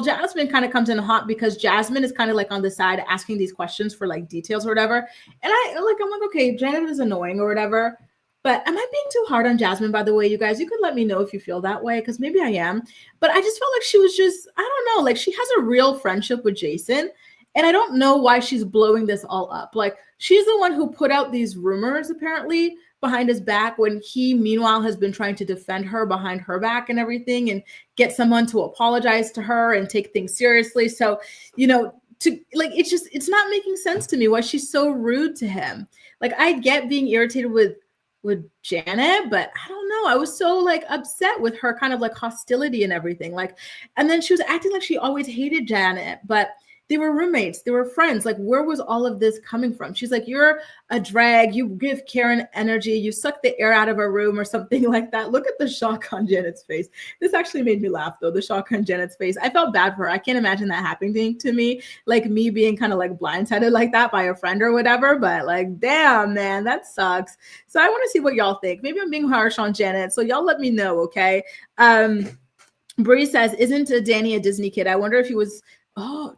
Jasmine kind of comes in hot because Jasmine is kind of on the side asking these questions for details or whatever. And I'm like, okay, Janet is annoying or whatever. But am I being too hard on Jasmine, by the way, you guys? You could let me know if you feel that way, because maybe I am. But I just felt like she was just, I don't know, she has a real friendship with Jason. And I don't know why she's blowing this all up. She's the one who put out these rumors, apparently, behind his back, when he, meanwhile, has been trying to defend her behind her back and everything and get someone to apologize to her and take things seriously. So, it's not making sense to me why she's so rude to him. I get being irritated with Janet, but I don't know. I was so upset with her kind of hostility and everything. And then she was acting like she always hated Janet, but they were roommates. They were friends. Where was all of this coming from? She's like, you're a drag. You give Karen energy. You suck the air out of a room or something like that. Look at the shock on Janet's face. This actually made me laugh, though, the shock on Janet's face. I felt bad for her. I can't imagine that happening to me, me being kind of blindsided like that by a friend or whatever. But damn, man, that sucks. So I want to see what y'all think. Maybe I'm being harsh on Janet. So y'all let me know, okay? Bree says, isn't Danny a Disney kid? I wonder if he was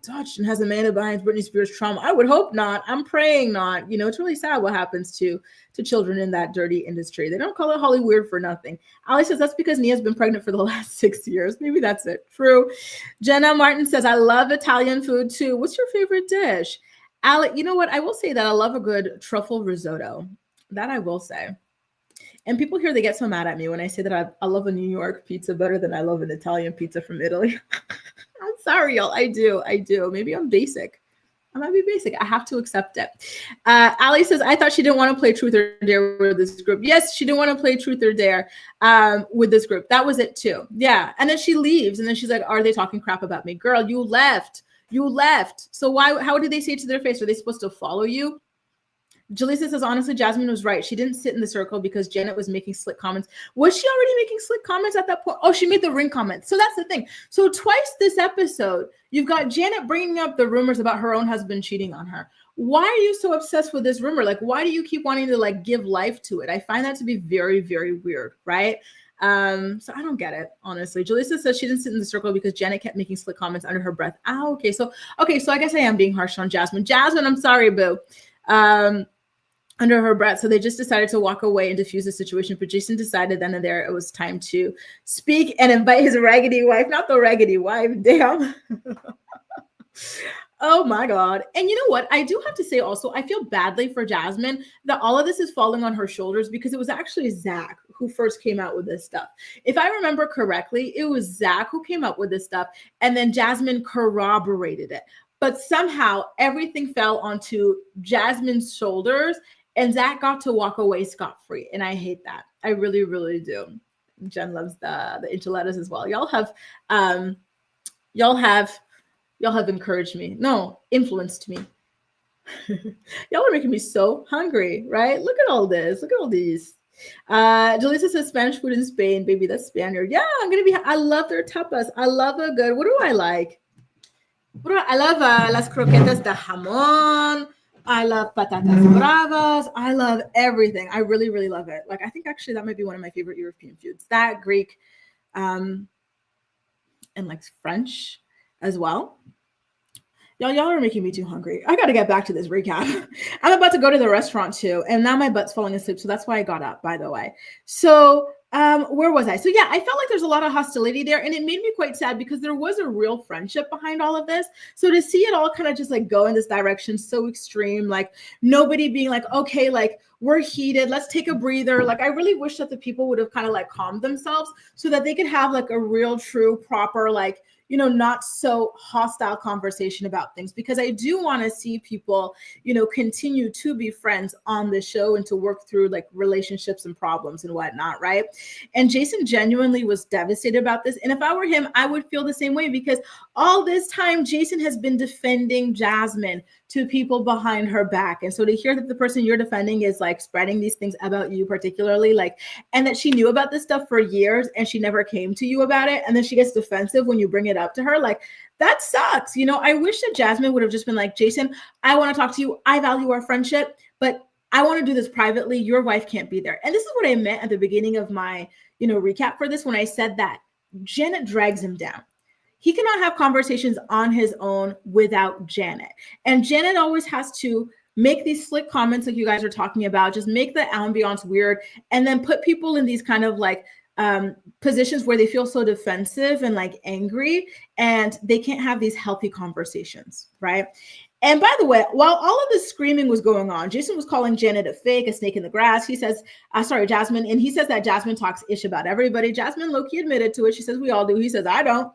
touched and has Amanda Bynes, Britney Spears trauma. I would hope not. I'm praying not. It's really sad what happens to children in that dirty industry. They don't call it Hollywood for nothing. Ali says that's because Nia's been pregnant for the last 6 years. Maybe that's it. True. Jenna Martin says, I love Italian food too. What's your favorite dish? Ali, you know what? I will say that I love a good truffle risotto. That I will say. And people here, they get so mad at me when I say that I love a New York pizza better than I love an Italian pizza from Italy. I'm sorry, y'all. I do. Maybe I'm basic. I might be basic. I have to accept it. Ali says, I thought she didn't want to play Truth or Dare with this group. Yes, she didn't want to play Truth or Dare with this group. That was it too. Yeah. And then she leaves. And then she's like, are they talking crap about me? Girl, you left. So how did they say it to their face? Are they supposed to follow you? Jaleesa says, honestly, Jasmine was right. She didn't sit in the circle because Janet was making slick comments. Was she already making slick comments at that point? Oh, she made the ring comment. So that's the thing. So twice this episode, you've got Janet bringing up the rumors about her own husband cheating on her. Why are you so obsessed with this rumor? Why do you keep wanting to give life to it? I find that to be very, very weird, right? So I don't get it, honestly. Jaleesa says she didn't sit in the circle because Janet kept making slick comments under her breath. Okay. So I guess I am being harsh on Jasmine. Jasmine, I'm sorry, boo. Under her breath. So they just decided to walk away and diffuse the situation. But Jason decided then and there it was time to speak and invite his raggedy wife, not the raggedy wife. Damn. Oh my God. And you know what? I do have to say also, I feel badly for Jasmine that all of this is falling on her shoulders because it was actually Zach who first came out with this stuff. If I remember correctly, it was Zach who came up with this stuff and then Jasmine corroborated it. But somehow everything fell onto Jasmine's shoulders and Zach got to walk away scot-free. And I hate that. I really, really do. Jen loves the enchiladas as well. Y'all have encouraged me. No, influenced me. Y'all are making me so hungry, right? Look at all this. Look at all these Delisa says Spanish food in Spain, baby. That's Spaniard. Yeah, I love their tapas. I love a good. What do I like? I love las croquetas de jamón. I love patatas bravas. I love everything. I really, really love it. Like, I think actually that might be one of my favorite European foods. That, Greek, and like French as well. Y'all are making me too hungry. I got to get back to this recap. I'm about to go to the restaurant too, and now my butt's falling asleep. So that's why I got up, by the way. So where was I? So yeah, I felt like there's a lot of hostility there, and it made me quite sad because there was a real friendship behind all of this. So to see it all kind of just like go in this direction so extreme, like nobody being like, okay, like we're heated, let's take a breather. Like, I really wish that the people would have kind of like calmed themselves so that they could have like a real, true, proper, like, you know, not so hostile conversation about things, because I do want to see people, you know, continue to be friends on the show and to work through like relationships and problems and whatnot, right? And Jason genuinely was devastated about this. And if I were him, I would feel the same way, because all this time Jason has been defending Jasmine to people behind her back. And so to hear that the person you're defending is like spreading these things about you particularly, like, and that she knew about this stuff for years and she never came to you about it, and then she gets defensive when you bring it up to her, like, that sucks. You know, I wish that Jasmine would have just been like, Jason, I want to talk to you. I value our friendship, but I want to do this privately. Your wife can't be there. And this is what I meant at the beginning of my, you know, recap for this, when I said that Janet drags him down. He cannot have conversations on his own without Janet. And Janet always has to make these slick comments like you guys are talking about, just make the ambiance weird, and then put people in these kind of like positions where they feel so defensive and like angry, and they can't have these healthy conversations, right? And by the way, while all of this screaming was going on, Jason was calling Janet a fake, a snake in the grass. He says, Jasmine, and he says that Jasmine talks ish about everybody. Jasmine low-key admitted to it. She says, we all do. He says, I don't.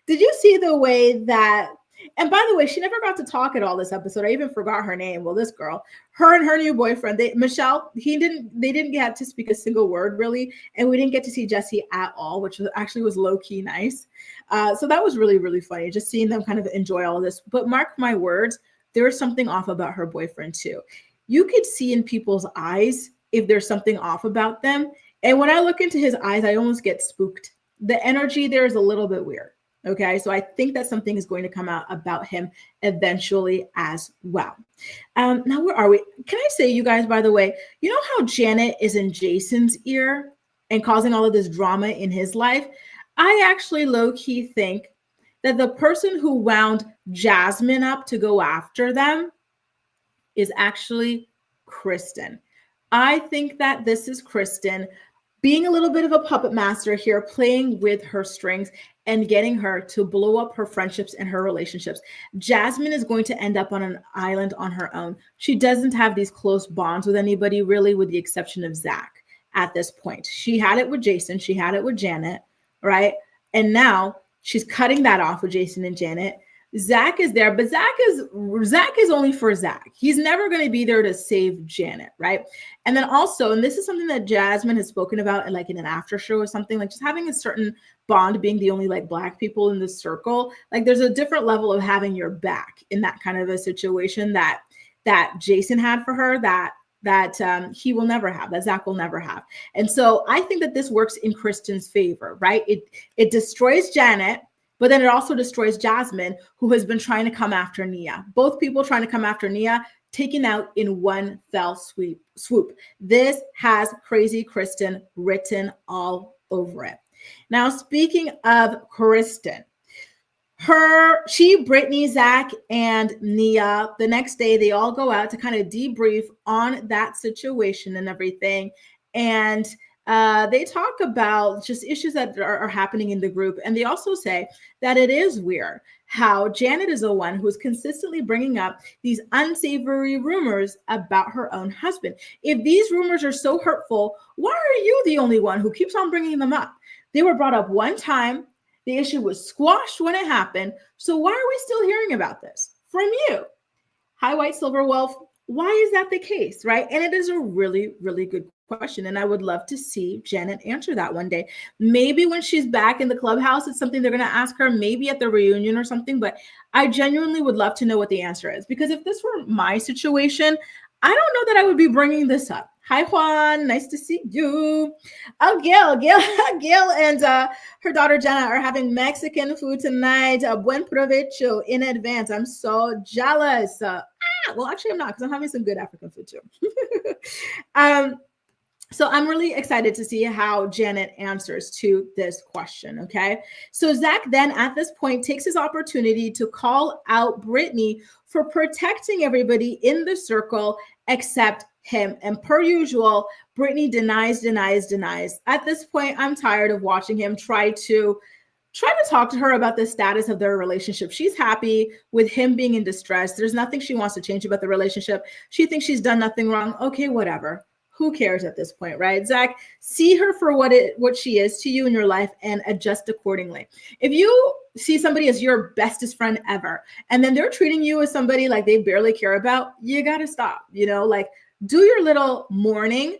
Did you see the way that, and by the way, she never got to talk at all this episode. I even forgot her name. Well, this girl, her and her new boyfriend, Michelle, they didn't get to speak a single word really. And we didn't get to see Jesse at all, which actually was low key nice. So that was really, really funny, just seeing them kind of enjoy all of this. But mark my words, there was something off about her boyfriend too. You could see in people's eyes if there's something off about them. And when I look into his eyes, I almost get spooked. The energy there is a little bit weird. Okay, so I think that something is going to come out about him eventually as well. Now, where are we? Can I say, you guys, by the way, you know how Janet is in Jason's ear and causing all of this drama in his life? I actually low-key think that the person who wound Jasmine up to go after them is actually Kristen. I think that this is Kristen being a little bit of a puppet master here, playing with her strings and getting her to blow up her friendships and her relationships. Jasmine is going to end up on an island on her own. She doesn't have these close bonds with anybody, really, with the exception of Zach at this point. She had it with Jason. She had it with Janet, right? And now she's cutting that off with Jason and Janet. Zach is there, but Zach is only for Zach. He's never going to be there to save Janet, right? And then also, and this is something that Jasmine has spoken about, like in an after show or something, like just having a certain bond, being the only like Black people in this circle. Like there's a different level of having your back in that kind of a situation that Jason had for her that he will never have, that Zach will never have. And so I think that this works in Kristen's favor, right? It destroys Janet, but then it also destroys Jasmine, who has been trying to come after Nia. Both people trying to come after Nia, taken out in one fell swoop. This has Crazy Kristen written all over it. Now, speaking of Kristen, Brittany, Zach, and Nia, the next day, they all go out to kind of debrief on that situation and everything. And they talk about just issues that are happening in the group. And they also say that it is weird how Janet is the one who is consistently bringing up these unsavory rumors about her own husband. If these rumors are so hurtful, why are you the only one who keeps on bringing them up? They were brought up one time. The issue was squashed when it happened. So why are we still hearing about this from you? Hi, White Silver Wolf. Why is that the case, right? And it is a really, really good question. And I would love to see Janet answer that one day. Maybe when she's back in the clubhouse, it's something they're going to ask her, maybe at the reunion or something. But I genuinely would love to know what the answer is. Because if this were my situation, I don't know that I would be bringing this up. Hi, Juan. Nice to see you. Oh, Gail and her daughter Jenna are having Mexican food tonight. Buen provecho in advance. I'm so jealous. Well, actually, I'm not, because I'm having some good African food too. So I'm really excited to see how Janet answers to this question, okay? So Zach then at this point takes his opportunity to call out Brittany for protecting everybody in the circle except him. And per usual, Brittany denies. At this point, I'm tired of watching him try to talk to her about the status of their relationship. She's happy with him being in distress. There's nothing she wants to change about the relationship. She thinks she's done nothing wrong. Okay, whatever. Who cares at this point, right? Zach, see her for what she is to you in your life and adjust accordingly. If you see somebody as your bestest friend ever, and then they're treating you as somebody like they barely care about, you got to stop, like do your little mourning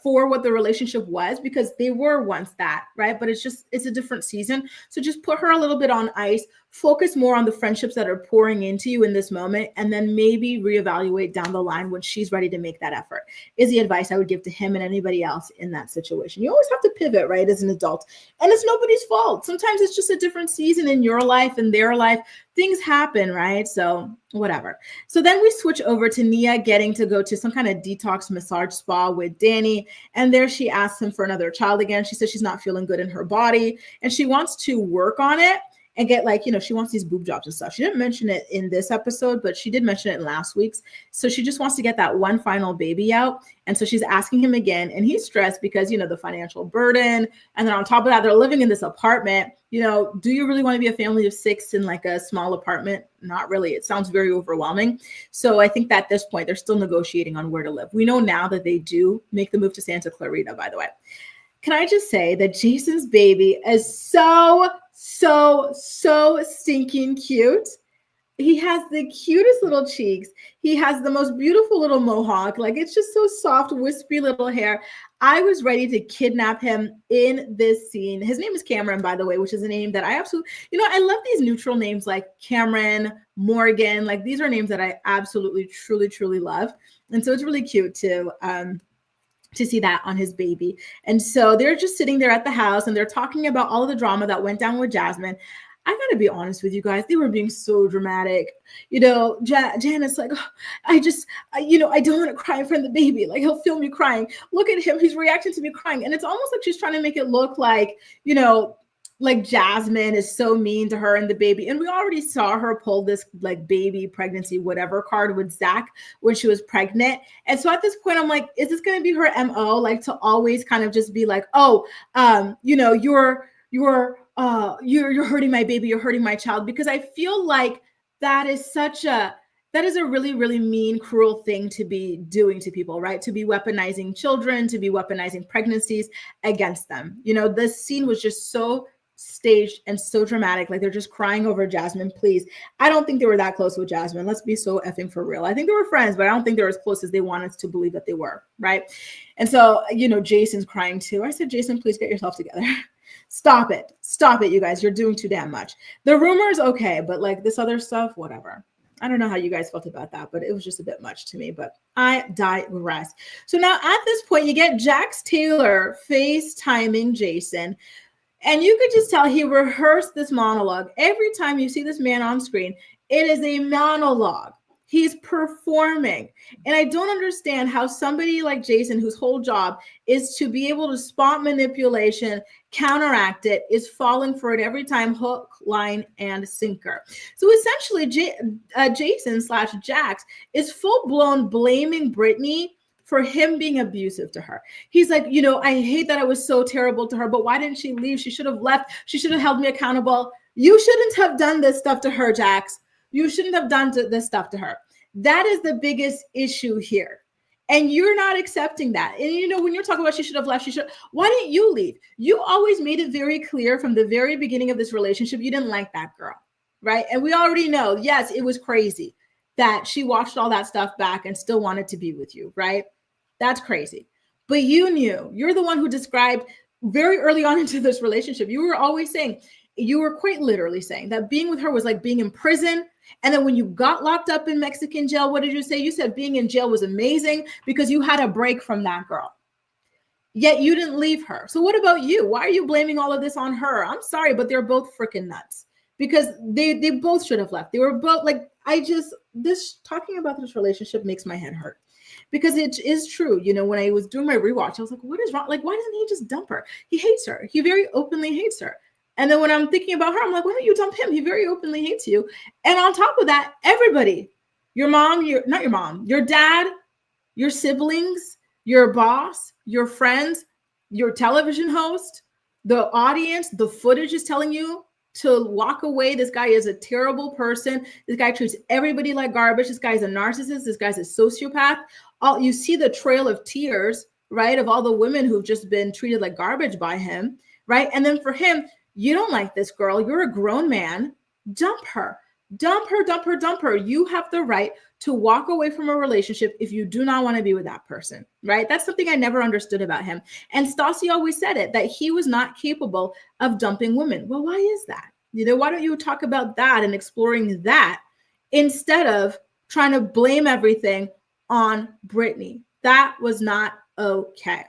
for what the relationship was, because they were once that, right? But it's a different season. So just put her a little bit on ice, focus more on the friendships that are pouring into you in this moment, and then maybe reevaluate down the line when she's ready to make that effort, is the advice I would give to him and anybody else in that situation. You always have to pivot, right, as an adult. And it's nobody's fault. Sometimes it's just a different season in your life and their life. Things happen, right? So whatever. So then we switch over to Nia getting to go to some kind of detox massage spa with Danny. And there she asks him for another child again. She says she's not feeling good in her body and she wants to work on it and get she wants these boob jobs and stuff. She didn't mention it in this episode, but she did mention it in last week's. So she just wants to get that one final baby out. And so she's asking him again, and he's stressed because, the financial burden. And then on top of that, they're living in this apartment. Do you really want to be a family of 6 in like a small apartment? Not really. It sounds very overwhelming. So I think that at this point, they're still negotiating on where to live. We know now that they do make the move to Santa Clarita, by the way. Can I just say that Jason's baby is so stinking cute. He has the cutest little cheeks. He has the most beautiful little mohawk. Like, it's just so soft, wispy little hair. I was ready to kidnap him in this scene. His name is Cameron, by the way, which is a name that I absolutely, I love these neutral names like Cameron, Morgan. Like, these are names that I absolutely, truly, truly love. And so it's really cute to see that on his baby. And so they're just sitting there at the house and they're talking about all of the drama that went down with Jasmine. I gotta be honest with you guys. They were being so dramatic. Janet's like, oh, I don't want to cry in front of the baby. Like, he'll feel me crying. Look at him. He's reacting to me crying. And it's almost like she's trying to make it look like, like Jasmine is so mean to her and the baby. And we already saw her pull this like baby pregnancy, whatever card with Zach when she was pregnant. And so at this point, I'm like, is this going to be her MO? Like, to always kind of just be like, oh, you're hurting my baby. You're hurting my child. Because I feel like that is a really, really mean, cruel thing to be doing to people, right? To be weaponizing children, to be weaponizing pregnancies against them. This scene was just so staged and so dramatic. Like, they're just crying over Jasmine. Please. I don't think they were that close with Jasmine. Let's be so effing for real. I think they were friends, but I don't think they're as close as they want us to believe that they were, right? And so, Jason's crying too. I said, Jason, please get yourself together. Stop it, you guys. You're doing too damn much. The rumors, okay, but like this other stuff, whatever. I don't know how you guys felt about that, but it was just a bit much to me, but I digress. So now at this point, you get Jax Taylor FaceTiming Jason. And you could just tell he rehearsed this monologue. Every time you see this man on screen, it is a monologue. He's performing. And I don't understand how somebody like Jason, whose whole job is to be able to spot manipulation, counteract it, is falling for it every time, hook, line, and sinker. So essentially, Jason/Jax is full-blown blaming Brittany for him being abusive to her. He's like, I hate that I was so terrible to her, but why didn't she leave? She should have left. She should have held me accountable. You shouldn't have done this stuff to her, Jax. You shouldn't have done this stuff to her. That is the biggest issue here. And you're not accepting that. And when you're talking about she should have left, why didn't you leave? You always made it very clear from the very beginning of this relationship, you didn't like that girl, right? And we already know, yes, it was crazy that she watched all that stuff back and still wanted to be with you, right? That's crazy. But you knew. You're the one who described very early on into this relationship. You were always saying, you were quite literally saying that being with her was like being in prison. And then when you got locked up in Mexican jail, what did you say? You said being in jail was amazing because you had a break from that girl. Yet you didn't leave her. So what about you? Why are you blaming all of this on her? I'm sorry, but they're both freaking nuts because they both should have left. They were both like, talking about this relationship makes my head hurt. Because it is true. You know, when I was doing my rewatch, I was like, what is wrong? Like, why doesn't he just dump her? He hates her. He very openly hates her. And then when I'm thinking about her, I'm like, why don't you dump him? He very openly hates you. And on top of that, everybody, your mom, not your mom, your dad, your siblings, your boss, your friends, your television host, the audience, the footage is telling you to walk away. This guy is a terrible person. This guy treats everybody like garbage. This guy's a narcissist. This guy's a sociopath. You see the trail of tears, right, of all the women who've just been treated like garbage by him, right? And then for him, you don't like this girl. You're a grown man. Dump her. Dump her, dump her, dump her. You have the right to walk away from a relationship if you do not want to be with that person, right? That's something I never understood about him. And Stassi always said it, that he was not capable of dumping women. Well, why is that? You know, why don't you talk about that and exploring that instead of trying to blame everything on Britney? That was not okay.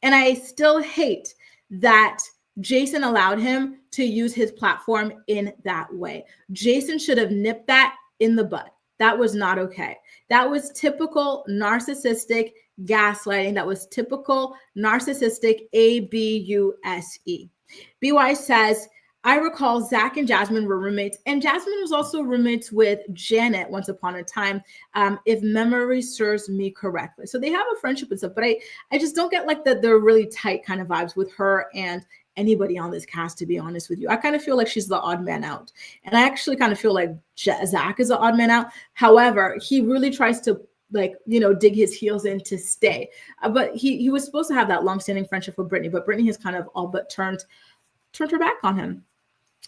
And I still hate that Jason allowed him to use his platform in that way. Jason should have nipped that in the bud. That was not okay. That was typical narcissistic gaslighting. That was typical narcissistic abuse. BY says, I recall Zach and Jasmine were roommates, and Jasmine was also roommates with Janet once upon a time, if memory serves me correctly. So they have a friendship and stuff, but I just don't get like they're really tight kind of vibes with her and anybody on this cast, to be honest with you. I kind of feel like she's the odd man out. And I actually kind of feel like Zach is the odd man out. However, he really tries to dig his heels in to stay. But he was supposed to have that long-standing friendship with Britney, but Britney has kind of all but turned her back on him.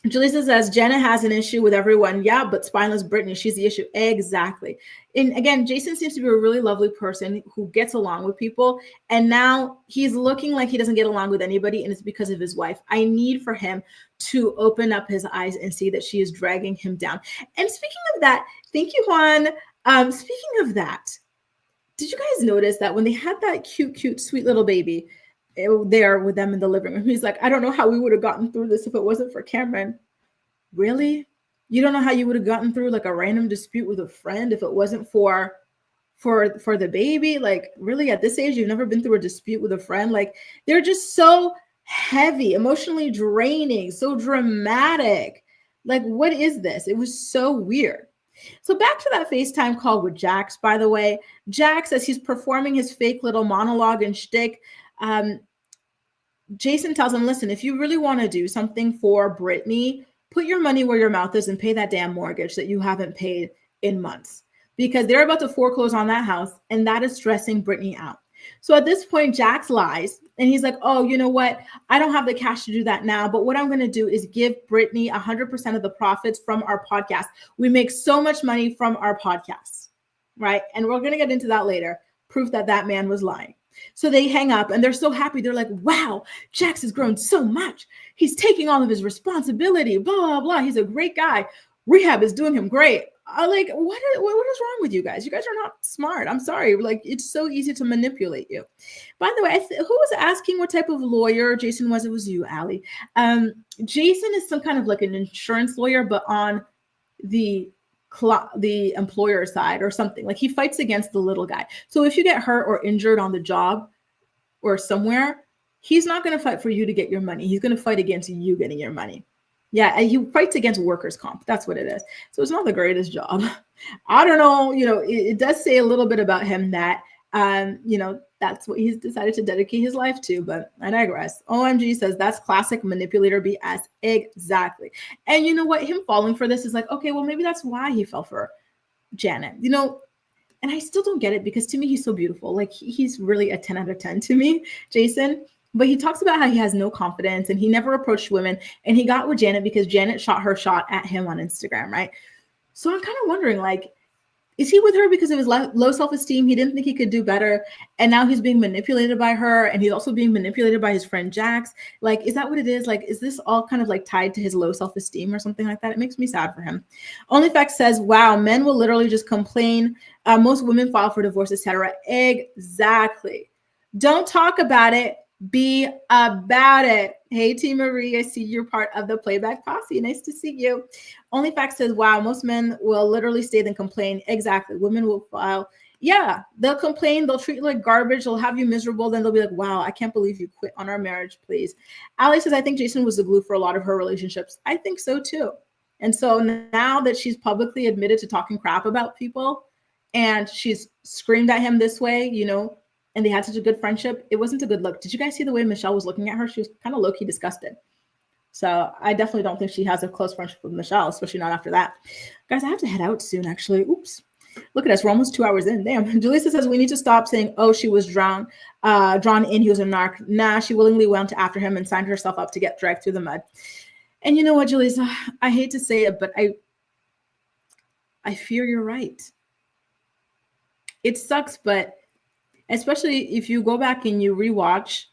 Julissa says, Jenna has an issue with everyone. Yeah, but spineless Britney, she's the issue. Exactly. And again, Jason seems to be a really lovely person who gets along with people. And now he's looking like he doesn't get along with anybody. And it's because of his wife. I need for him to open up his eyes and see that she is dragging him down. And speaking of that, thank you, Juan. Speaking of that, did you guys notice that when they had that cute, sweet little baby there with them in the living room, he's like, I don't know how we would have gotten through this if it wasn't for Cameron. Really? You don't know how you would have gotten through like a random dispute with a friend if it wasn't for the baby? Like, really, at this age, you've never been through a dispute with a friend? Like, they're just so heavy, emotionally draining, so dramatic. Like, what is this? It was so weird. So back to that FaceTime call with Jax, by the way. Jax, as he's performing his fake little monologue and shtick, Jason tells him, listen, if you really want to do something for Britney, put your money where your mouth is and pay that damn mortgage that you haven't paid in months, because they're about to foreclose on that house, and that is stressing Britney out. So at this point, Jax lies, and he's like, oh, you know what? I don't have the cash to do that now, but what I'm going to do is give Britney 100% of the profits from our podcast. We make so much money from our podcasts, right? And we're going to get into that later. Proof that that man was lying. So they hang up and they're so happy. They're like, wow, Jax has grown so much. He's taking all of his responsibility, blah, blah, blah. He's a great guy. Rehab is doing him great. Like, what is wrong with you guys? You guys are not smart. I'm sorry. Like, it's so easy to manipulate you. By the way, who was asking what type of lawyer Jason was? It was you, Allie. Jason is some kind of like an insurance lawyer, but on the employer side or something. Like, he fights against the little guy. So if you get hurt or injured on the job or somewhere, he's not going to fight for you to get your money. He's going to fight against you getting your money. Yeah, he fights against workers' comp. That's what it is. So it's not the greatest job. I don't know. It does say a little bit about him that, that's what he's decided to dedicate his life to, but I digress. OMG says that's classic manipulator BS. Exactly. And you know what? Him falling for this is like, okay, well, maybe that's why he fell for Janet, and I still don't get it, because to me, he's so beautiful. Like, he's really a 10 out of 10 to me, Jason. But he talks about how he has no confidence and he never approached women, and he got with Janet because Janet shot her shot at him on Instagram, right? So I'm kind of wondering, like, Is he with her because of his low self-esteem? He didn't think he could do better. And now he's being manipulated by her. And he's also being manipulated by his friend Jax. Like, is that what it is? Like, is this all kind of like tied to his low self-esteem or something like that? It makes me sad for him. OnlyFacts says, wow, men will literally just complain. Most women file for divorce, etc. Exactly. Don't talk about it. Be about it. Hey, T. Marie, I see you're part of the Playback Posse. Nice to see you. OnlyFacts says, wow, most men will literally stay then complain. Exactly. Women will file. Yeah, they'll complain. They'll treat you like garbage. They'll have you miserable. Then they'll be like, wow, I can't believe you quit on our marriage, please. Allie says, I think Jason was the glue for a lot of her relationships. I think so, too. And so now that she's publicly admitted to talking crap about people and she's screamed at him this way, you know, and they had such a good friendship, it wasn't a good look. Did you guys see the way Michelle was looking at her? She was kind of low-key disgusted. So I definitely don't think she has a close friendship with Michelle, especially not after that. Guys, I have to head out soon, actually. Oops. Look at us. We're almost 2 hours in. Damn. Julissa says we need to stop saying, oh, she was drawn in. He was a narc. Nah, she willingly went after him and signed herself up to get dragged through the mud. And you know what, Julissa? I hate to say it, but I fear you're right. It sucks, but especially if you go back and you rewatch,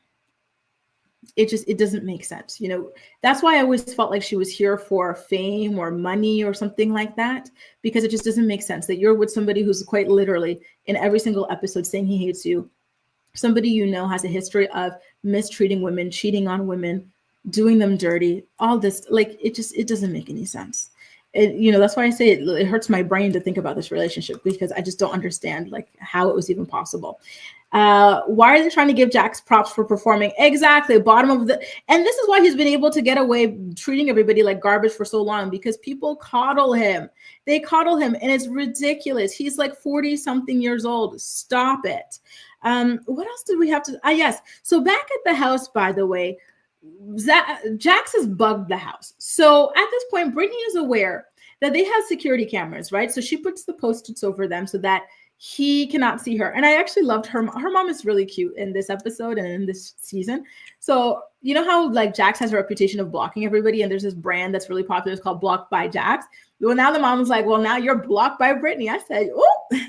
it doesn't make sense. You know, that's why I always felt like she was here for fame or money or something like that, because it just doesn't make sense that you're with somebody who's quite literally in every single episode saying he hates you. Somebody, you know, has a history of mistreating women, cheating on women, doing them dirty, all this, like, it doesn't make any sense. You know, that's why I say it hurts my brain to think about this relationship, because I just don't understand like how it was even possible. Why are they trying to give Jax props for performing? Exactly. Bottom of the, and this is why he's been able to get away treating everybody like garbage for so long, because people coddle him. They coddle him and it's ridiculous. He's like 40 something years old. Stop it. What else did we have to, yes. So back at the house, by the way, Jax has bugged the house. So at this point, Brittany is aware that they have security cameras, right? So she puts the Post-its over them so that he cannot see her. And I actually loved her. Her mom is really cute in this episode and in this season. So you know how like Jax has a reputation of blocking everybody, and there's this brand that's really popular. It's called Blocked by Jax. Well, now the mom was like, well, now you're blocked by Brittany. I said, oh,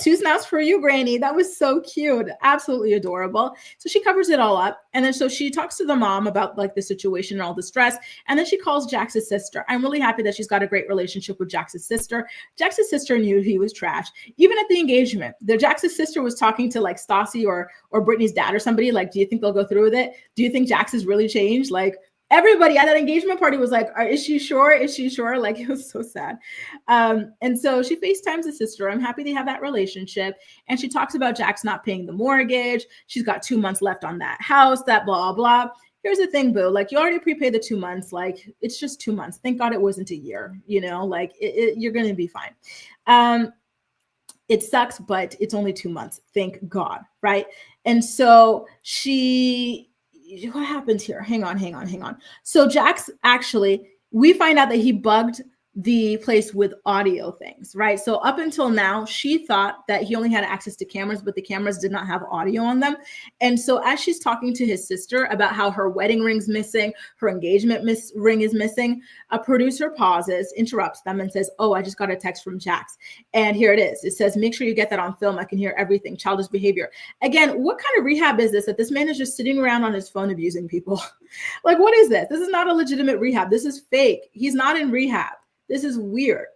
2 snaps for you, Granny. That was so cute. Absolutely adorable. So she covers it all up. And then so she talks to the mom about like the situation and all the stress. And then she calls Jax's sister. I'm really happy that she's got a great relationship with Jax's sister. Jax's sister knew he was trash. Even at the engagement, Jax's sister was talking to like Stassi or Brittany's dad or somebody. Like, do you think they'll go through with it? Do you think Jax has really changed? Like, everybody at that engagement party was like, is she sure? Is she sure? Like, it was so sad. And so she FaceTimes the sister. I'm happy they have that relationship. And she talks about Jax not paying the mortgage. She's got 2 months left on that house, that blah, blah. Here's the thing, boo. Like, you already prepaid the 2 months. Like, it's just 2 months. Thank God it wasn't a year, you know, like you're going to be fine. It sucks, but it's only 2 months. Thank God. Right. And so what happens here? Hang on. So Jax, actually, we find out that he bugged the place with audio things, right? So up until now, she thought that he only had access to cameras, but the cameras did not have audio on them. And so as she's talking to his sister about how her wedding ring's missing, her engagement ring is missing, a producer pauses, interrupts them and says, oh, I just got a text from Jax. And here it is. It says, make sure you get that on film. I can hear everything. Childish behavior. Again, what kind of rehab is this that this man is just sitting around on his phone abusing people? Like, what is this? This is not a legitimate rehab. This is fake. He's not in rehab. This is weird.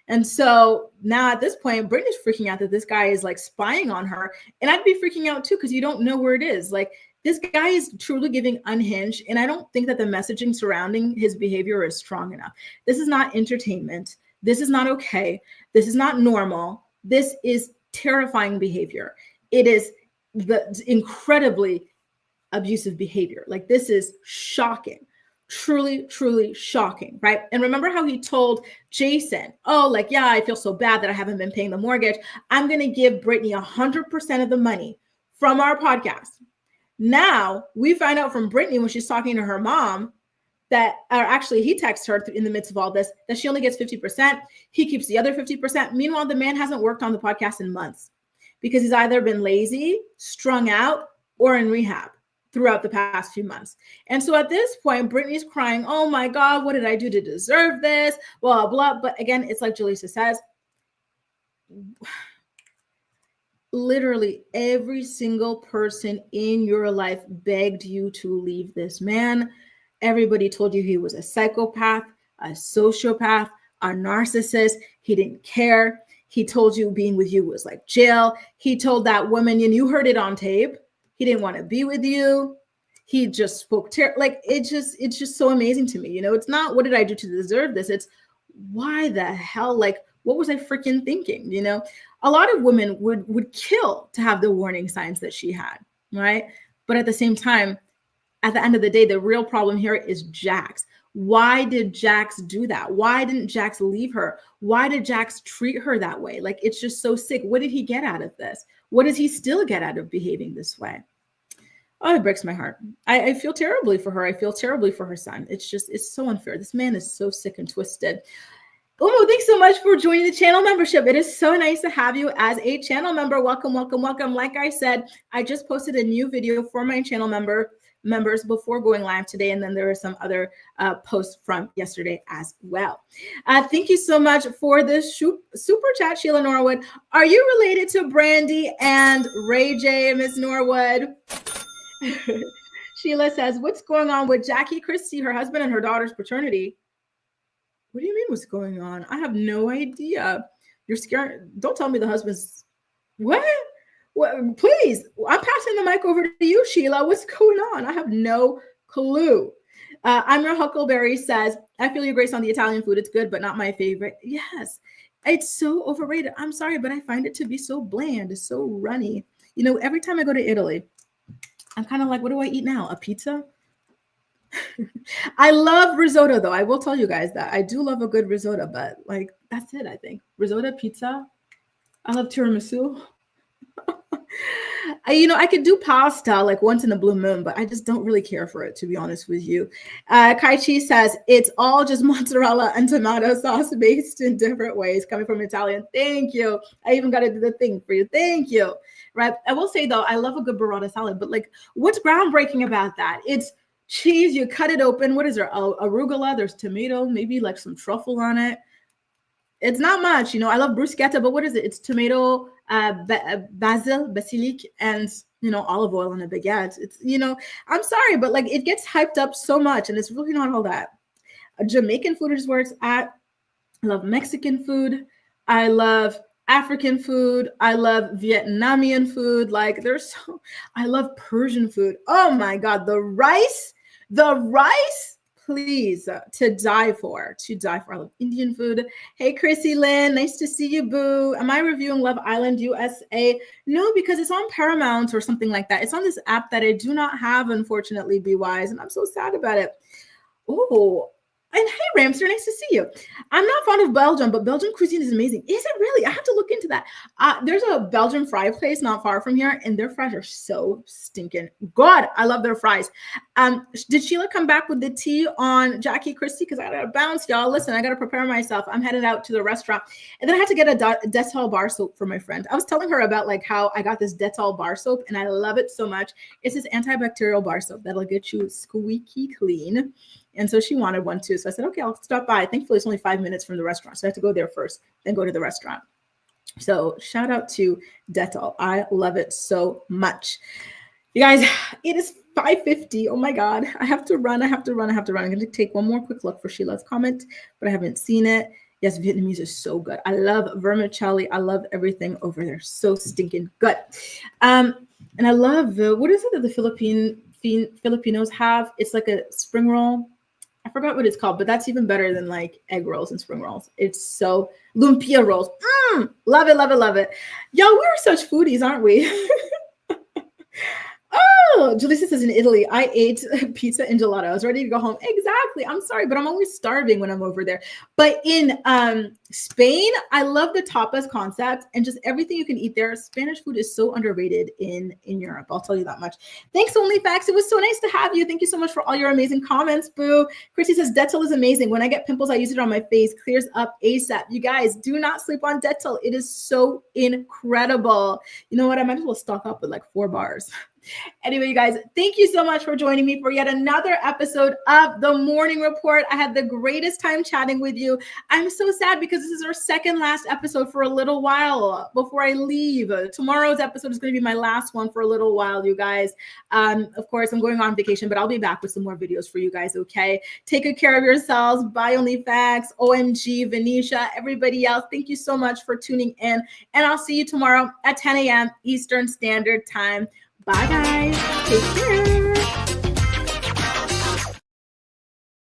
And so now at this point, Brittany's freaking out that this guy is like spying on her. And I'd be freaking out too, because you don't know where it is. Like, this guy is truly giving Unhinged. And I don't think that the messaging surrounding his behavior is strong enough. This is not entertainment. This is not okay. This is not normal. This is terrifying behavior. It is the incredibly abusive behavior. Like, this is shocking. Truly, truly shocking, right? And remember how he told Jason, oh, like, yeah, I feel so bad that I haven't been paying the mortgage. I'm going to give Brittany 100% of the money from our podcast. Now we find out from Brittany when she's talking to her mom that, or actually he texts her in the midst of all this, that she only gets 50%. He keeps the other 50%. Meanwhile, the man hasn't worked on the podcast in months because he's either been lazy, strung out, or in rehab throughout the past few months. And so at this point, Brittany's crying, oh my God, what did I do to deserve this? Blah, blah. But again, it's like Jaleesa says, literally every single person in your life begged you to leave this man. Everybody told you he was a psychopath, a sociopath, a narcissist. He didn't care. He told you being with you was like jail. He told that woman, and you heard it on tape, he didn't want to be with you. He just spoke like it's just so amazing to me. It's not what did I do to deserve this? It's why the hell, like, what was I freaking thinking? A lot of women would kill to have the warning signs that she had, right? But at the same time, at the end of the day, the real problem here is Jax. Why did Jax do that? Why didn't Jax leave her? Why did Jax treat her that way? Like, it's just so sick. What did he get out of this? What does he still get out of behaving this way? Oh, it breaks my heart. I feel terribly for her. I feel terribly for her son. It's so unfair. This man is so sick and twisted. Oh, thanks so much for joining the channel membership. It is so nice to have you as a channel member. Welcome, welcome, welcome. Like I said, I just posted a new video for my channel members before going live today, and then there are some other posts from yesterday as well. Thank you so much for this super chat, Sheila Norwood. Are you related to Brandy and Ray J, Miss Norwood? Sheila says, what's going on with Jackie Christie, her husband, and her daughter's paternity? What do you mean what's going on? I have no idea. You're scared. Don't tell me the husband's... What? Please, I'm passing the mic over to you, Sheila. What's going on? I have no clue. Amra Huckleberry says, I feel your grace on the Italian food. It's good, but not my favorite. Yes, it's so overrated. I'm sorry, but I find it to be so bland. It's so runny. Every time I go to Italy, I'm kind of like, what do I eat now? A pizza? I love risotto, though. I will tell you guys that. I do love a good risotto, but like, that's it, I think. Risotto, pizza. I love tiramisu. I could do pasta like once in a blue moon, but I just don't really care for it, to be honest with you. Kaichi says, it's all just mozzarella and tomato sauce based in different ways, coming from Italian. Thank you. I even got to do the thing for you. Thank you. Right. I will say, though, I love a good burrata salad, but like, what's groundbreaking about that? It's cheese. You cut it open. What is there? Arugula. There's tomato, maybe like some truffle on it. It's not much, I love bruschetta, but what is it? It's tomato, basilic, and, olive oil on a baguette. It's, I'm sorry, but like it gets hyped up so much and it's really not all that. Jamaican food is where it's at. I love Mexican food. I love African food. I love Vietnamese food. Like I love Persian food. Oh my God. The rice, please, to die for. I love Indian food. Hey, Chrissy Lynn, nice to see you, boo. Am I reviewing Love Island USA? No, because it's on Paramount or something like that. It's on this app that I do not have, unfortunately, Be Wise, and I'm so sad about it. Oh, and hey, Ramster, nice to see you. I'm not fond of Belgium, but Belgian cuisine is amazing. Is it really? I have to look into that. There's a Belgian fry place not far from here, and their fries are so stinking good. I love their fries. Did Sheila come back with the tea on Jackie Christie? Because I got to bounce, y'all. Listen, I got to prepare myself. I'm headed out to the restaurant. And then I had to get a Dettol bar soap for my friend. I was telling her about like how I got this Dettol bar soap, and I love it so much. It's this antibacterial bar soap that'll get you squeaky clean. And so she wanted one too. So I said, okay, I'll stop by. Thankfully, it's only 5 minutes from the restaurant. So I have to go there first, then go to the restaurant. So shout out to Dettol. I love it so much. You guys, it is 5:50. Oh my God. I have to run. I'm going to take one more quick look for Sheila's comment, but I haven't seen it. Yes, Vietnamese is so good. I love vermicelli. I love everything over there. So stinking good. And I love what is it that the Filipinos have? It's like a spring roll. I forgot what it's called, but that's even better than like egg rolls and spring rolls. It's so lumpia rolls. Love it, love it, love it. Y'all, we're such foodies, aren't we? Oh, Julissa says in Italy, I ate pizza and gelato. I was ready to go home. Exactly. I'm sorry, but I'm always starving when I'm over there. But in Spain, I love the tapas concept and just everything you can eat there. Spanish food is so underrated in Europe. I'll tell you that much. Thanks, OnlyFacts. It was so nice to have you. Thank you so much for all your amazing comments, boo. Chrissy says, Dettol is amazing. When I get pimples, I use it on my face. Clears up ASAP. You guys, do not sleep on Dettol. It is so incredible. You know what? I might as well stock up with like 4 bars. Anyway, you guys, thank you so much for joining me for yet another episode of The Morning Report. I had the greatest time chatting with you. I'm so sad because this is our second last episode for a little while before I leave. Tomorrow's episode is going to be my last one for a little while, you guys. Of course, I'm going on vacation, but I'll be back with some more videos for you guys, okay? Take good care of yourselves. Bye, OnlyFacts, OMG, Venetia, everybody else. Thank you so much for tuning in, and I'll see you tomorrow at 10 a.m. Eastern Standard Time. Bye, guys. Take care.